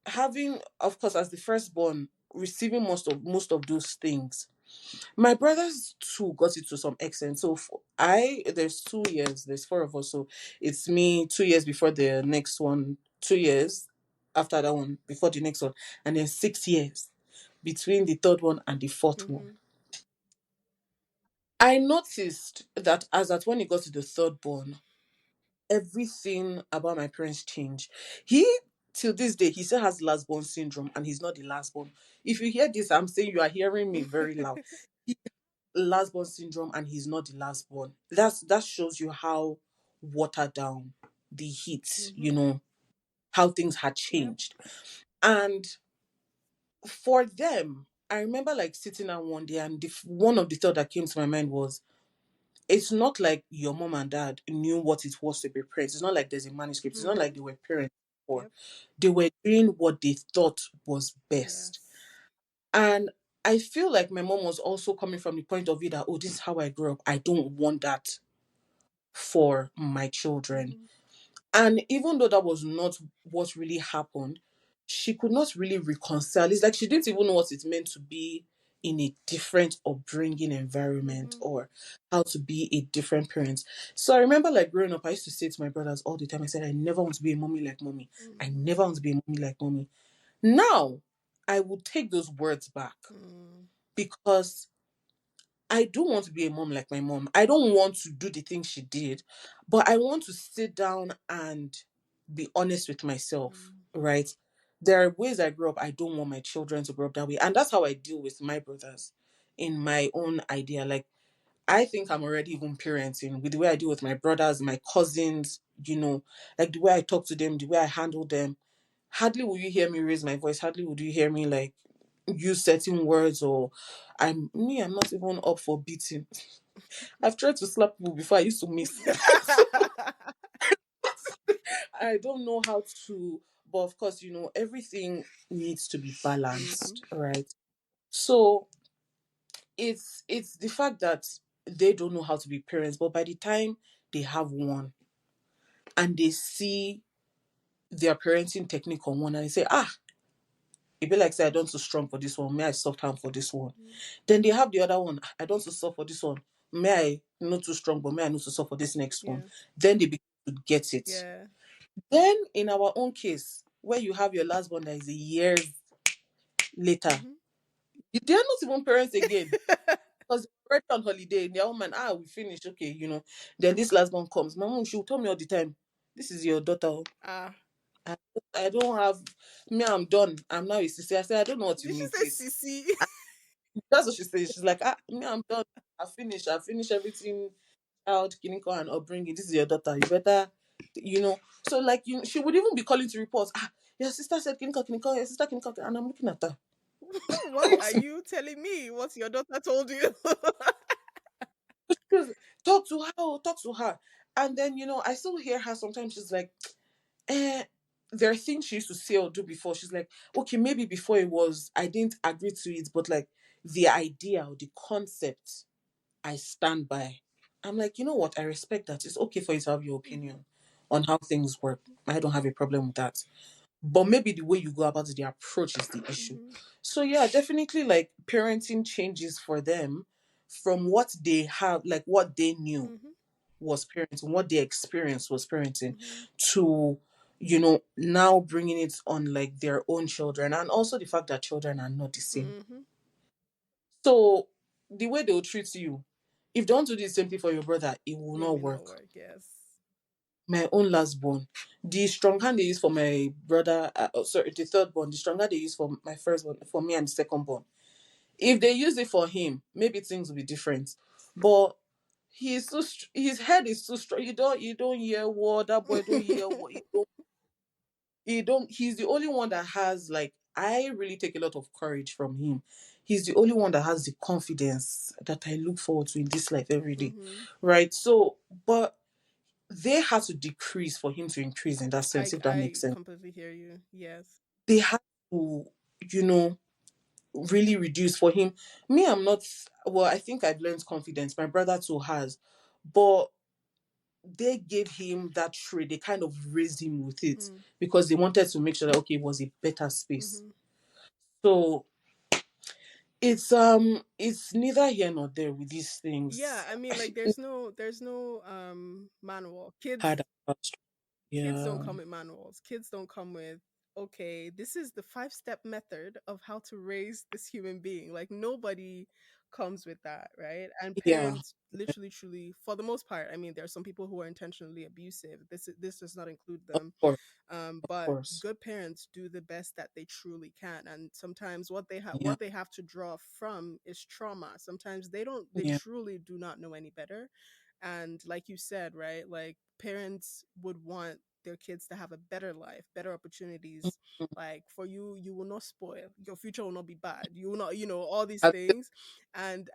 having, of course, as the firstborn, receiving most of those things. My brothers too got it to some extent. So there's 2 years, there's four of us. So it's me 2 years before the next one, 2 years after that one, before the next one, and then 6 years between the third one and the fourth one. Mm-hmm. I noticed that as at when it got to the third born, everything about my parents changed. He, till this day, he still has last born syndrome and he's not the last born. If you hear this, I'm saying you are hearing me very loud. He last born syndrome and he's not the last born. That shows you how watered down the heat, Mm-hmm. how things had Yep. changed. And for them, I remember like sitting down one day and one of the thought that came to my mind was, it's not like your mom and dad knew what it was to be parents. It's not like there's a manuscript. It's not Mm-hmm. like they were parents before. Yep. They were doing what they thought was best. Yes. And I feel like my mom was also coming from the point of view that, oh, this is how I grew up. I don't want that for my children. Mm-hmm. And even though that was not what really happened, she could not really reconcile. It's like she didn't even know what it meant to be in a different upbringing environment, Mm-hmm. or how to be a different parent. So I remember, like, growing up, I used to say to my brothers all the time, I said, I never want to be a mommy like mommy. I Mm-hmm. never want to be a mommy like mommy. Now, I would take those words back Mm-hmm. because I do want to be a mom like my mom. I don't want to do the things she did, but I want to sit down and be honest with myself, right? There are ways I grew up, I don't want my children to grow up that way. And that's how I deal with my brothers in my own idea. Like, I think I'm already even parenting with the way I deal with my brothers, my cousins, like the way I talk to them, the way I handle them. Hardly will you hear me raise my voice. Hardly would you hear me, like, use certain words, or I'm not even up for beating. I've tried to slap people before. I used to miss. So I don't know how to, but of course, everything needs to be Mhm. balanced, right? So it's the fact that they don't know how to be parents, but by the time they have one and they see their parenting technique on one and they say, it be like say I don't too strong for this one, may I soft hand for this one. Mhm. Then they have the other one, I don't too soft for this one, may I not too strong, but may I not too soft for this next one. Yeah. Then they begin to get it. Yeah. Then in our own case, where you have your last one that is a years later, Mhm. they are not even parents again. Because they're already on holiday, their own man, we finished, okay, Then this last one comes. My mom, she'll tell me all the time, this is your daughter. Oh. Ah. I, I don't have, me, I'm done. I'm now a sister. I said, I don't know what you Did she mean, say please. Sissy? That's what she says. She's like, me, I'm done. I finished everything out, clinical and upbringing. This is your daughter. You better, you know. So, like, she would even be calling to report, your sister said clinical, your sister clinical. And I'm looking at her. Why are you telling me what your daughter told you? Because talk to her, talk to her. And then, I still hear her sometimes. She's like, eh, there are things she used to say or do before. She's like, okay, maybe before it was, I didn't agree to it, but like the idea or the concept, I stand by. I'm like, you know what? I respect that. It's okay for you to have your Mhm. opinion on how things work. I don't have a problem with that. But maybe the way you go about it, the approach is the issue. Mhm. So yeah, definitely like parenting changes for them from what they have, like what they knew Mhm. was parenting, what they experienced was parenting, Mhm. to now bringing it on like their own children, and also the fact that children are not the same. Mhm. So the way they'll treat you, if they want to do the same thing for your brother, it will It not may not work. work. Yes. My own last born, the strong hand they use for my brother, sorry, the third born, the stronger they use for my first born, for me and the second born. If they use it for him, maybe things will be different. But his head is too strong. You don't hear what that boy don't hear what he don't. He's the only one that has, like, I really take a lot of courage from him. He's the only one that has the confidence that I look forward to in this life every day. Mhm. Right? So, but they had to decrease for him to increase in that sense, I if that makes I sense. completely hear you. Yes. They had to, you know, really reduce for him. Me, I'm not, well, I think I've learned confidence. My brother too has. But they gave him that trait. They kind of raised him with it Mhm. because they wanted to make sure that, okay, it was a better space. Mhm. So it's neither here nor there with these Yeah, things. I mean, like, there's no manual. Hard Kids and fast. kids don't Yeah. come with manuals. Kids don't come with, okay, this is the 5-step method of how to raise this human being. Like, nobody comes with that, right? And Yeah. parents literally truly, for the most part, I mean, there are some people who are intentionally abusive. This does not include Of them. course. Of But course. good parents do the best that they truly can, and sometimes Yeah. what they have to draw from is trauma. Sometimes they Yeah. truly do not know any better. And like you said, right, like, parents would want their kids to have a better life, better opportunities. Mhm. Like, for you, you will not spoil, your future will not be bad, you will not, all these I- things. And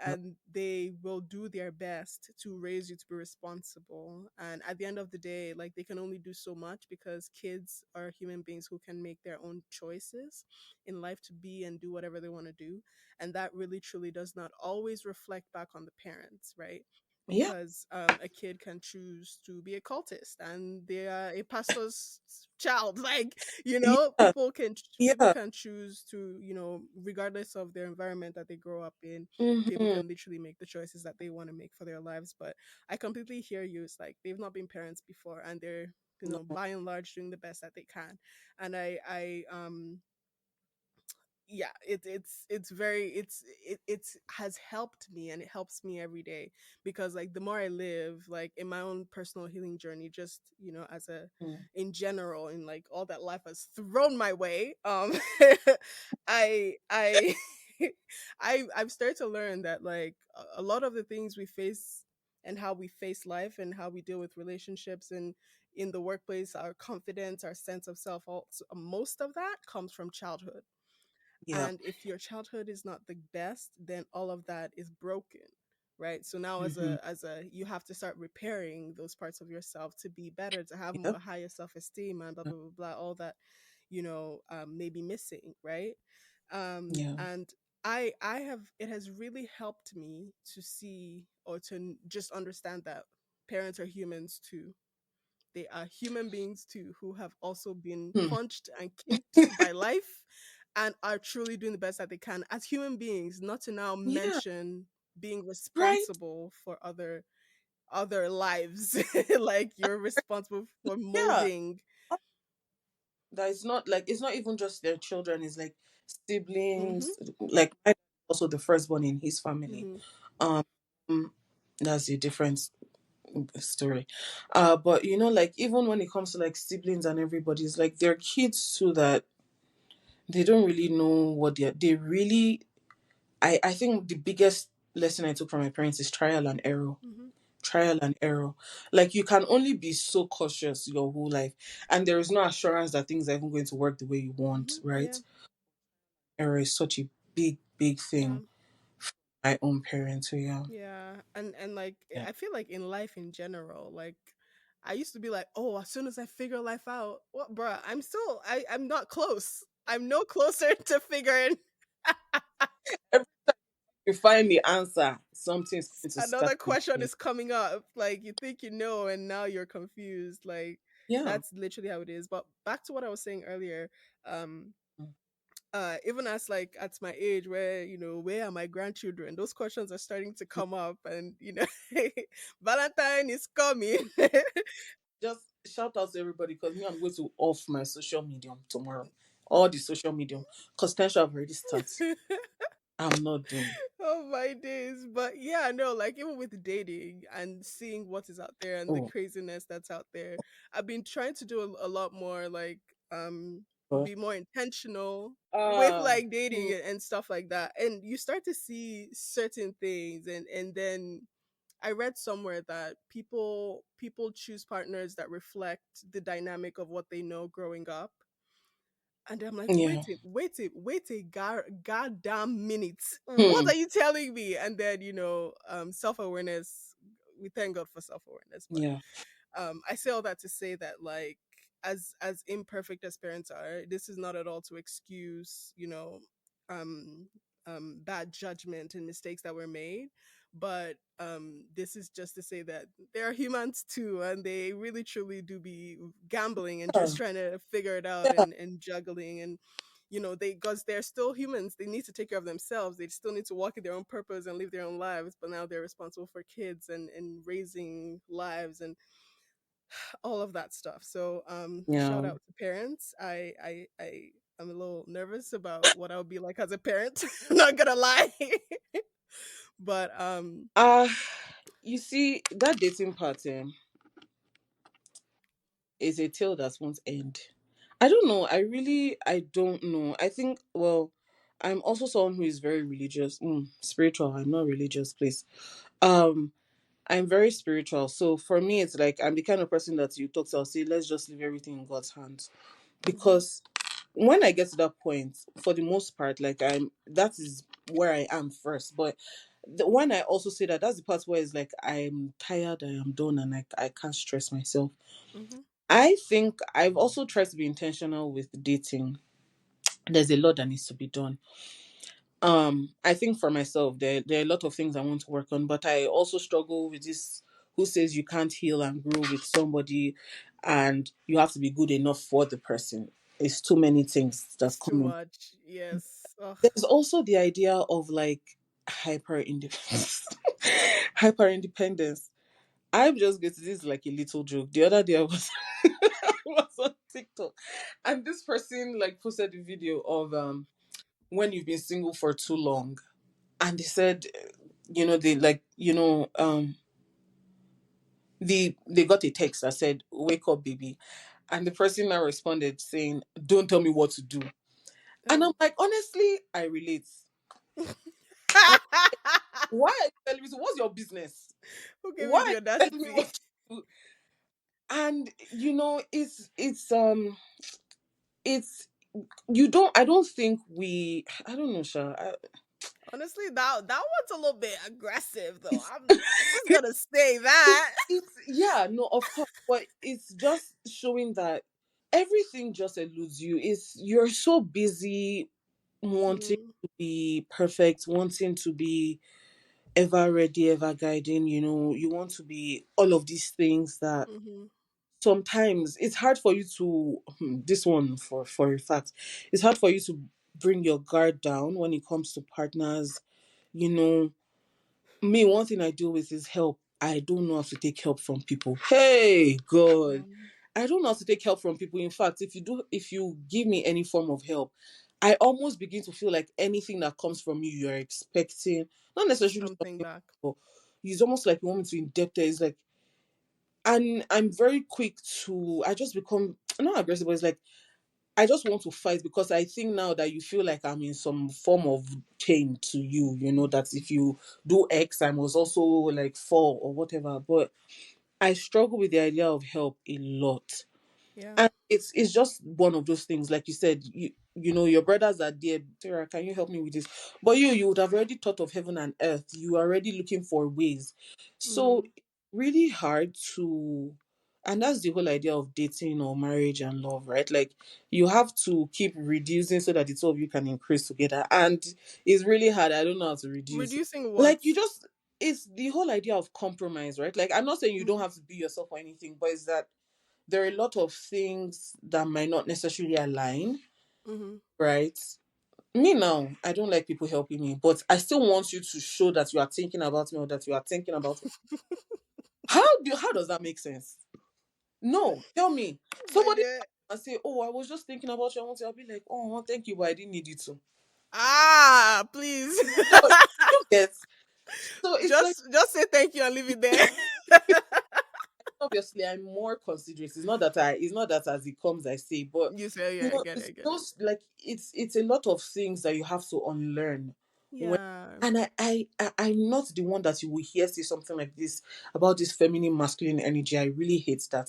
they will do their best to raise you to be responsible. And at the end of the day, like, they can only do so much, because kids are human beings who can make their own choices in life to be and do whatever they want to do. And that really truly does not always reflect back on the parents, right? Yeah. Because a kid can choose to be a cultist and they are a pastor's child. Like, Yeah. people Yeah. can choose to, regardless of their environment that they grow up in, people Hmm. can literally make the choices that they want to make for their lives. But I completely hear you. It's like they've not been parents before, and they're, No. by and large, doing the best that they can. And I yeah, it has helped me, and it helps me every day, because, like, the more I live, like, in my own personal healing journey, just, as a Mm. in general, in, like, all that life has thrown my way, I I've started to learn that, like, a lot of the things we face, and how we face life, and how we deal with relationships, and in the workplace, our confidence, our sense of self, also, most of that comes from childhood. Yeah. And if your childhood is not the best, then all of that is broken, right? So now Mm-hmm. as a you have to start repairing those parts of yourself to be better, to have Yep. a higher self-esteem and blah blah blah blah, all that, may be missing, right? Yeah. And I have it has really helped me to see, or to just understand that parents are humans too. They are human beings too, who have also been Hmm. punched and kicked by life and are truly doing the best that they can as human beings, not to now Yeah. mention being Right. responsible for other lives. Like you're responsible for Yeah. molding. That it's not like, it's not even just their children, it's like Mhm. siblings. Like my dad was also the firstborn in his family. Mhm. Um that's a different story. But like, even when it comes to like siblings and everybody, it's like they're kids too, that they don't really know what they really. I think the biggest lesson I took from my parents is trial and error. Mhm. Trial and error. Like, you can only be so cautious your whole life, and there is no assurance that things are even going to work the way you want, Mhm. right? Yeah. Error is such a big Yeah. thing. My own parents, so yeah. Yeah. And like Yeah. I feel like in life in general, like I used to be like, oh, as soon as I figure life out, what, bruh, I'm not close. I'm no closer to figuring. Every you find the answer, something's going to start Another with question you. is coming up. Like you think you know, and now you're confused. Like Yeah. that's literally how it is. But back to what I was saying earlier, um, even as like at my age, where where are my grandchildren? Those questions are starting to come up, and Valentine is coming. Just shout out to everybody, because me, I'm going to off my social medium tomorrow. All the social medium. Because tension have already started. I'm not doing. Oh my days. But yeah, no, like even with dating and seeing what is out there and the Oh, craziness that's out there, I've been trying to do a lot more like God. be more intentional with Uh, like dating and stuff like that. And you start to see certain things, and then I read somewhere that people choose partners that reflect the dynamic of what they know growing up. And I'm like, yeah. wait a goddamn minute. What Hmm. are you telling me? And then, self awareness. We thank God for self awareness. But Yeah. I say all that to say that, like, as imperfect as parents are, this is not at all to excuse, um, bad judgment and mistakes that were made. But this is just to say that they're humans too, and they really truly do be gambling and just Yeah. trying to figure it out, Yeah. and juggling, and because they're still humans, they need to take care of themselves. They still need to walk in their own purpose and live their own lives. But now they're responsible for kids and raising lives and all of that stuff. So shout Yeah. out to parents. I'm a little nervous about what I'll be like as a parent. Not gonna lie. But Uh you see, that dating part, is a tale that won't end. I don't know. I don't know. I think, well, I'm also someone who is very religious, spiritual. I'm not religious, please. Um, I'm very spiritual. So for me, it's like, I'm the kind of person that you talk to, I'll say, let's just leave everything in God's hands. mhm, Because when I get to that point, for the most part, like, that is where I am first. But when I also say that, that's the part where it's like, I'm tired, I am done, and I can't stress myself. mhm, I think I've also tried to be intentional with dating. There's a lot that needs to be done. I think for myself, there are a lot of things I want to work on, but I also struggle with this: who says you can't heal and grow with somebody, and you have to be good enough for the person. It's too many things that it's too come in. much. Yes. Ugh. There's also the idea of like hyper independence. Hyper independence. I'm just going to this is like a little joke. The other day I was was on TikTok, and this person like posted a video of when you've been single for too long, and they said, they like, they got a text that said, "Wake up, baby," and the person now responded saying, "Don't tell me what to do." And I'm Oh. like, honestly, I relate. I'm, why are you telling me? So what's your business? Who gave Why you are the you telling me audacity? what to do? And it's you don't. I don't think we. I don't know, Sha. Honestly, that one's a little bit aggressive though. It's I'm just gonna say that. it's yeah, no, of course, but it's just showing that everything just eludes you. It's you're so busy wanting Mm-hmm. to be perfect, wanting to be ever ready, ever guiding. You want to be all of these things that Mm-hmm. sometimes it's hard for you to this one for a fact. It's hard for you to bring your guard down when it comes to partners. You know, me, one thing I deal with is help. I don't know how to take help from people. Hey God. Um, I don't know how to take help from people. In fact, if you give me any form of help, I almost begin to feel like anything that comes from you, you're expecting, not necessarily something something, back. but it's almost like you want me to indebt it. It's like, and I'm very quick to, I just become not aggressive, but it's like I just want to fight because I think now that you feel like I'm in some form of chain to you, that if you do X, I must also like fall or whatever. But I struggle with the idea of help a lot. Yeah. And it's just one of those things, like you said, your brothers are there. Tara, can you help me with this? But you would have already thought of heaven and earth. You are already looking for ways. So Mm-hmm. really hard to, and that's the whole idea of dating or marriage and love, right? Like you have to keep reducing so that the two of you can increase together. And it's really hard. I don't know how to reduce. Reducing what? Like you just it's the whole idea of compromise, right? Like I'm not saying you don't Mm-hmm. have to be yourself or anything, but it's that there are a lot of things that might not necessarily align, Mm-hmm. right? Me now, I don't like people helping me, but I still want you to show that you are thinking about me or that you are thinking about me. How does that make sense? No, tell me. My Somebody dear. and say, "Oh, I was just thinking about you. I want to." I'll be like, "Oh, thank you, but I didn't need you to." Ah, please. No, you get. So it's like just say thank you and leave it there. obviously I'm more considerate. It's not that as it comes I say, but You say, yeah, I get it, I it's get it. those like it's a lot of things that you have to unlearn. When Yeah. and I'm not the one that you will hear say something like this about this feminine masculine energy. I really hate that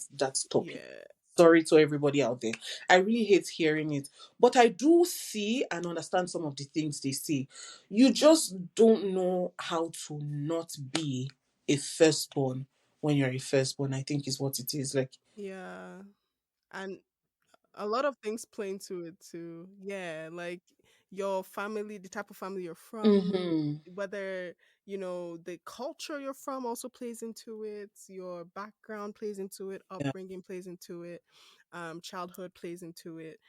topic. Yeah. Sorry to everybody out there. I really hate hearing it. But I do see and understand some of the things they say. You just don't know how to not be a firstborn when you're a firstborn, I think is what it is. Like, Yeah. And a lot of things play into it too. Yeah, like your family, the type of family you're from, mm-hmm. whether, the culture you're from also plays into it, your background plays into it, Yeah, upbringing plays into it, childhood plays into it.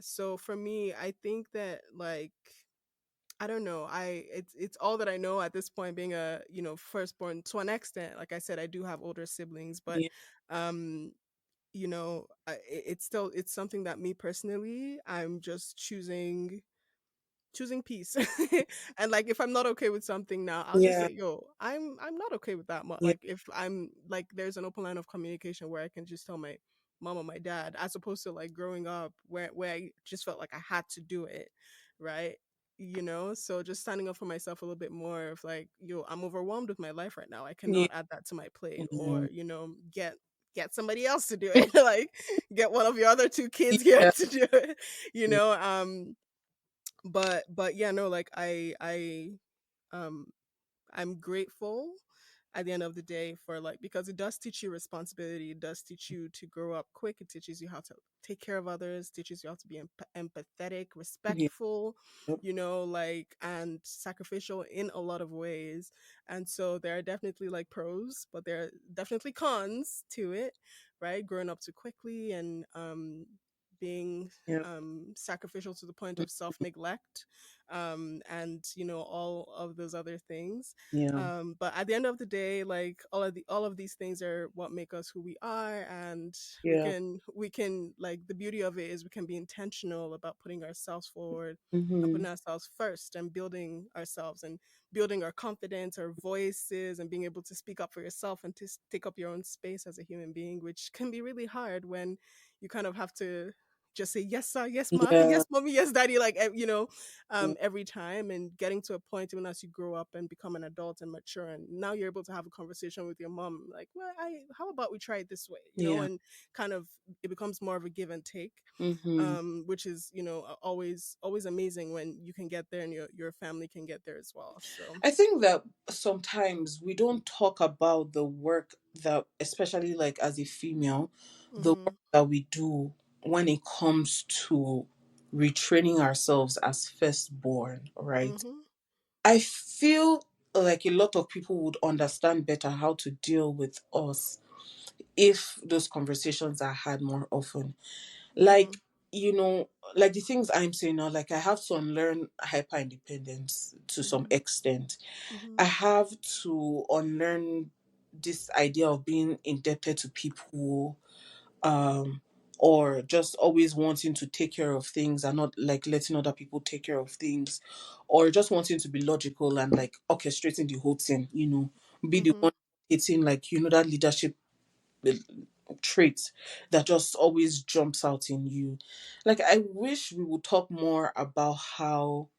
So for me, I think that like I don't know. It's all that I know at this point being a, firstborn to an extent. Like I said, I do have older siblings, but yeah, um it's still it's something that me personally I'm just choosing peace. And like if I'm not okay with something now, I'll just yeah, say, yo, I'm not okay with that. yeah, Like if I'm like there's an open line of communication where I can just tell my mom or my dad, as opposed to like growing up where I just felt like I had to do it, right? So just standing up for myself a little bit more of like, yo, I'm overwhelmed with my life right now. I yeah, cannot add that to my plate, yeah, or get somebody else to do it. Like get one of your other two kids here yeah, to do it. you yeah, know but yeah, no, like um I'm grateful at the end of the day for like, because it does teach you responsibility, it does teach you to grow up quick, it teaches you how to take care of others, teaches you how to be empathetic, yeah, respectful, yep, like, and sacrificial in a lot of ways. And so there are definitely like pros, but there are definitely cons to it, right? Growing up too quickly and being yep, sacrificial to the point of self neglect, and all of those other things. yeah, But at the end of the day, like all of these things are what make us who we are, and yeah, we can like, the beauty of it is we can be intentional about putting ourselves forward and mm-hmm. putting ourselves first and building ourselves and building our confidence, our voices, and being able to speak up for yourself and to take up your own space as a human being, which can be really hard when you kind of have to just say yes sir, yes ma, Yeah. yes mommy, yes daddy, like every time, and getting to a point even as you grow up and become an adult and mature, and now you're able to have a conversation with your mom like, well, I how about we try it this way, Yeah. and kind of it becomes more of a give and take, Mm-hmm. which is always amazing when you can get there and your family can get there as well. So I think that sometimes we don't talk about the work that, especially like as a female, the work mhm, that we do when it comes to retraining ourselves as firstborn, right? mhm, I feel like a lot of people would understand better how to deal with us if those conversations are had more often. Like, mhm, you know, like the things I'm saying now, like I have to unlearn hyper independence to some mhm, extent. I mhm, have to unlearn this idea of being indebted to people, um, or just always wanting to take care of things and not like letting other people take care of things, or just wanting to be logical and like orchestrating the whole thing, be the mhm. one hitting like, that leadership uh, trait that just always jumps out in you. Like, I wish we would talk more about how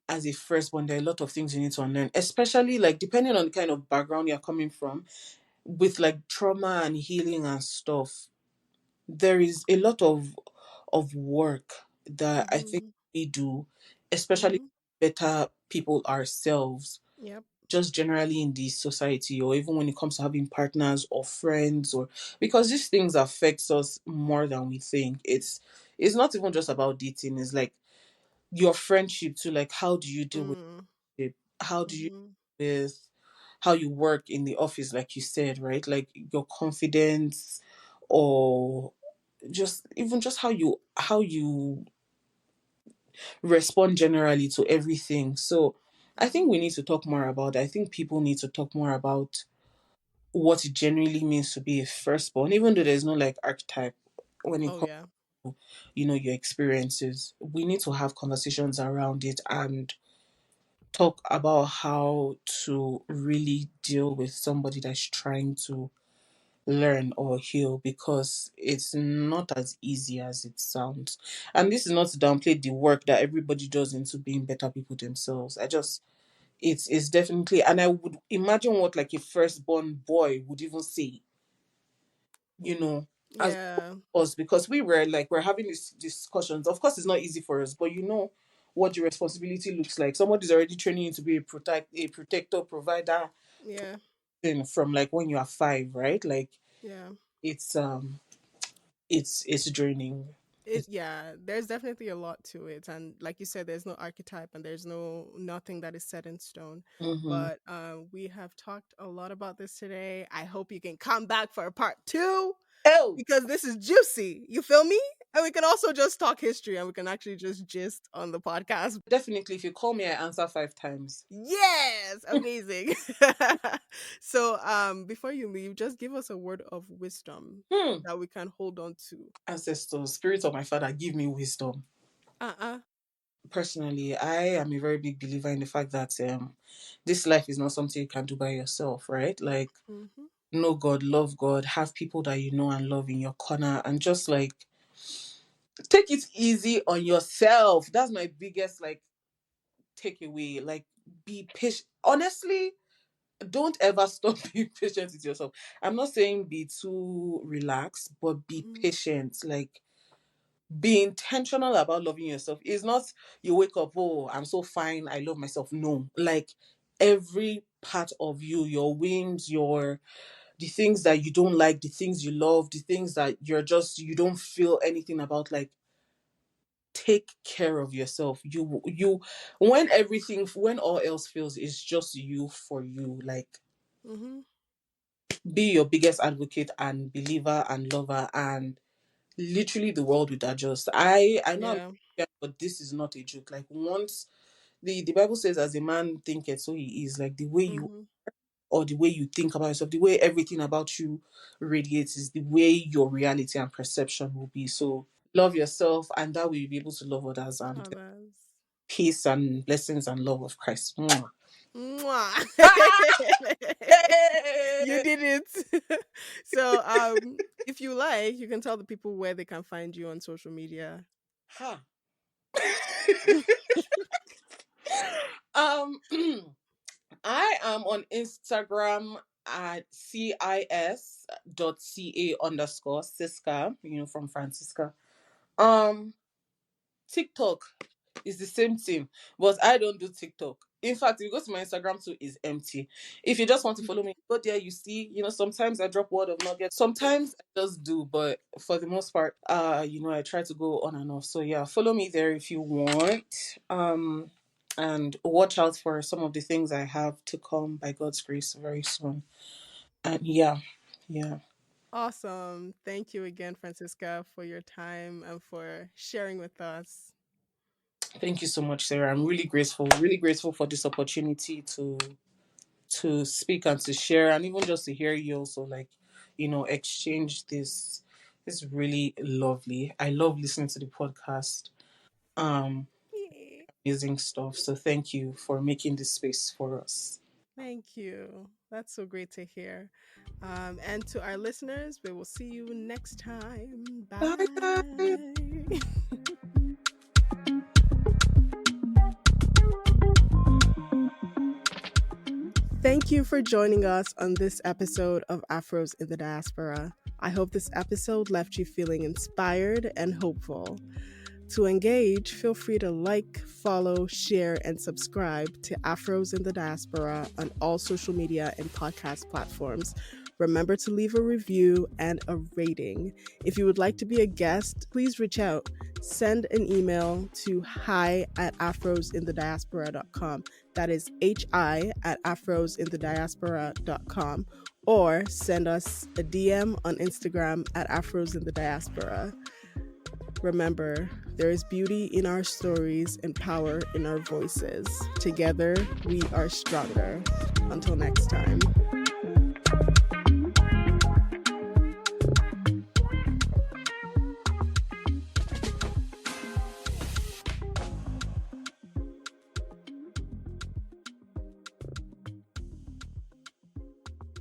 as a firstborn, there are a lot of things you need to unlearn, especially like depending on the kind of background you're coming from, with like trauma and healing and stuff. There is a lot of work that I think Mhm. we do, especially Mhm. better people ourselves, Yep. just generally in this society, or even when it comes to having partners or friends, or because these things affects us more than we think. It's not even just about dating. It's like your friendship too. Like, how do you deal with Mm. it? How do you Mhm. with how you work in the office, like you said, right? Like your confidence, or just even just how you respond generally to everything. So I think Mhm. we need to talk more about it. I think people need to talk more about what it genuinely means to be a firstborn, even though there's no like archetype when it Oh comes yeah. to, your experiences. We need to have conversations around it and talk about how to really deal with somebody that's trying to learn or heal, because it's not as easy as it sounds. And this is not to downplay the work that everybody does into being better people themselves. It's definitely, and I would imagine what like a firstborn boy would even say, you know, as Yeah. us, because we're having these discussions. Of course, it's not easy for us, but what the responsibility looks like. Somebody's already training you to be a protector, provider, Yeah. thing from like when you are 5, right? Like Yeah. it's it's draining. Yeah, there's definitely a lot to it, and like you said, there's no archetype and there's nothing that is set in stone. Mm-hmm. But we have talked a lot about this today. I hope you can come back for a part two, Oh, because this is juicy. You feel me? And we can also just talk history, and we can actually just gist on the podcast. definitely. If you call me, I answer 5 times. Yes, amazing. So, before you leave, just give us a word of wisdom Hmm. that we can hold on to. Ancestors, spirit of my father, give me wisdom. Uh-uh. Personally, I am a very big believer in the fact that this life is not something you can do by yourself, right? Like, Mm-hmm. know God, love God, have people that you know and love in your corner, and just like take it easy on yourself. That's my biggest like takeaway. Like, be patient. Honestly, don't ever stop being patient with yourself. I'm not saying be too relaxed, but be Mm-hmm. patient. Like, be intentional about loving yourself. It's not you wake up, oh, I'm so fine, I love myself. No, like every part of you, your wins, the things that you don't like, the things you love, the things that you don't feel anything about, like take care of yourself. You when all else fails, it's just you for you. Like, Mm-hmm. be your biggest advocate and believer and lover, and literally the world would adjust. I know I'm Yeah. but this is not a joke. Like, once the Bible says, as a man thinketh, so he is. Like, the way you, Mm-hmm. or the way you think about yourself, the way everything about you radiates, is the way your reality and perception will be. So love yourself, and that way you'll be able to love others, and Others. peace and blessings and love of Christ. Mwah. Mwah. You Hey! did it. So, if you like, you can tell the people where they can find you on social media. Ha. um I am on Instagram at cis.ca_Siska, from Francisca. Um, TikTok is the same thing, but I don't do TikTok. In fact, if you go to my Instagram too, is empty. If you just want to follow me, go there. You see, sometimes I drop word of nuggets. Sometimes I just do, but for the most part, I try to go on and off. So yeah, follow me there if you want. And watch out for some of the things I have to come by God's grace very soon. And yeah, yeah. Awesome. Thank you again, Francisca, for your time and for sharing with us. Thank you so much, Sarah. I'm really grateful for this opportunity to speak and to share, and even just to hear you also, like, exchange this. It's really lovely. I love listening to the podcast. Um, Yeah. Amazing stuff. So thank you for making this space for us. Thank you. That's so great to hear. And to our listeners, we will see you next time. Bye, guys. Bye. Thank you for joining us on this episode of Afros in the Diaspora. I hope this episode left you feeling inspired and hopeful. To engage, feel free to like, follow, share, and subscribe to Afros in the Diaspora on all social media and podcast platforms. Remember to leave a review and a rating. If you would like to be a guest, please reach out. Send an email to hi@afrosinthediaspora.com. That is hi@afrosinthediaspora.com. Or send us a DM on Instagram at afrosinthediaspora. Remember, there is beauty in our stories and power in our voices. Together, we are stronger. Until next time.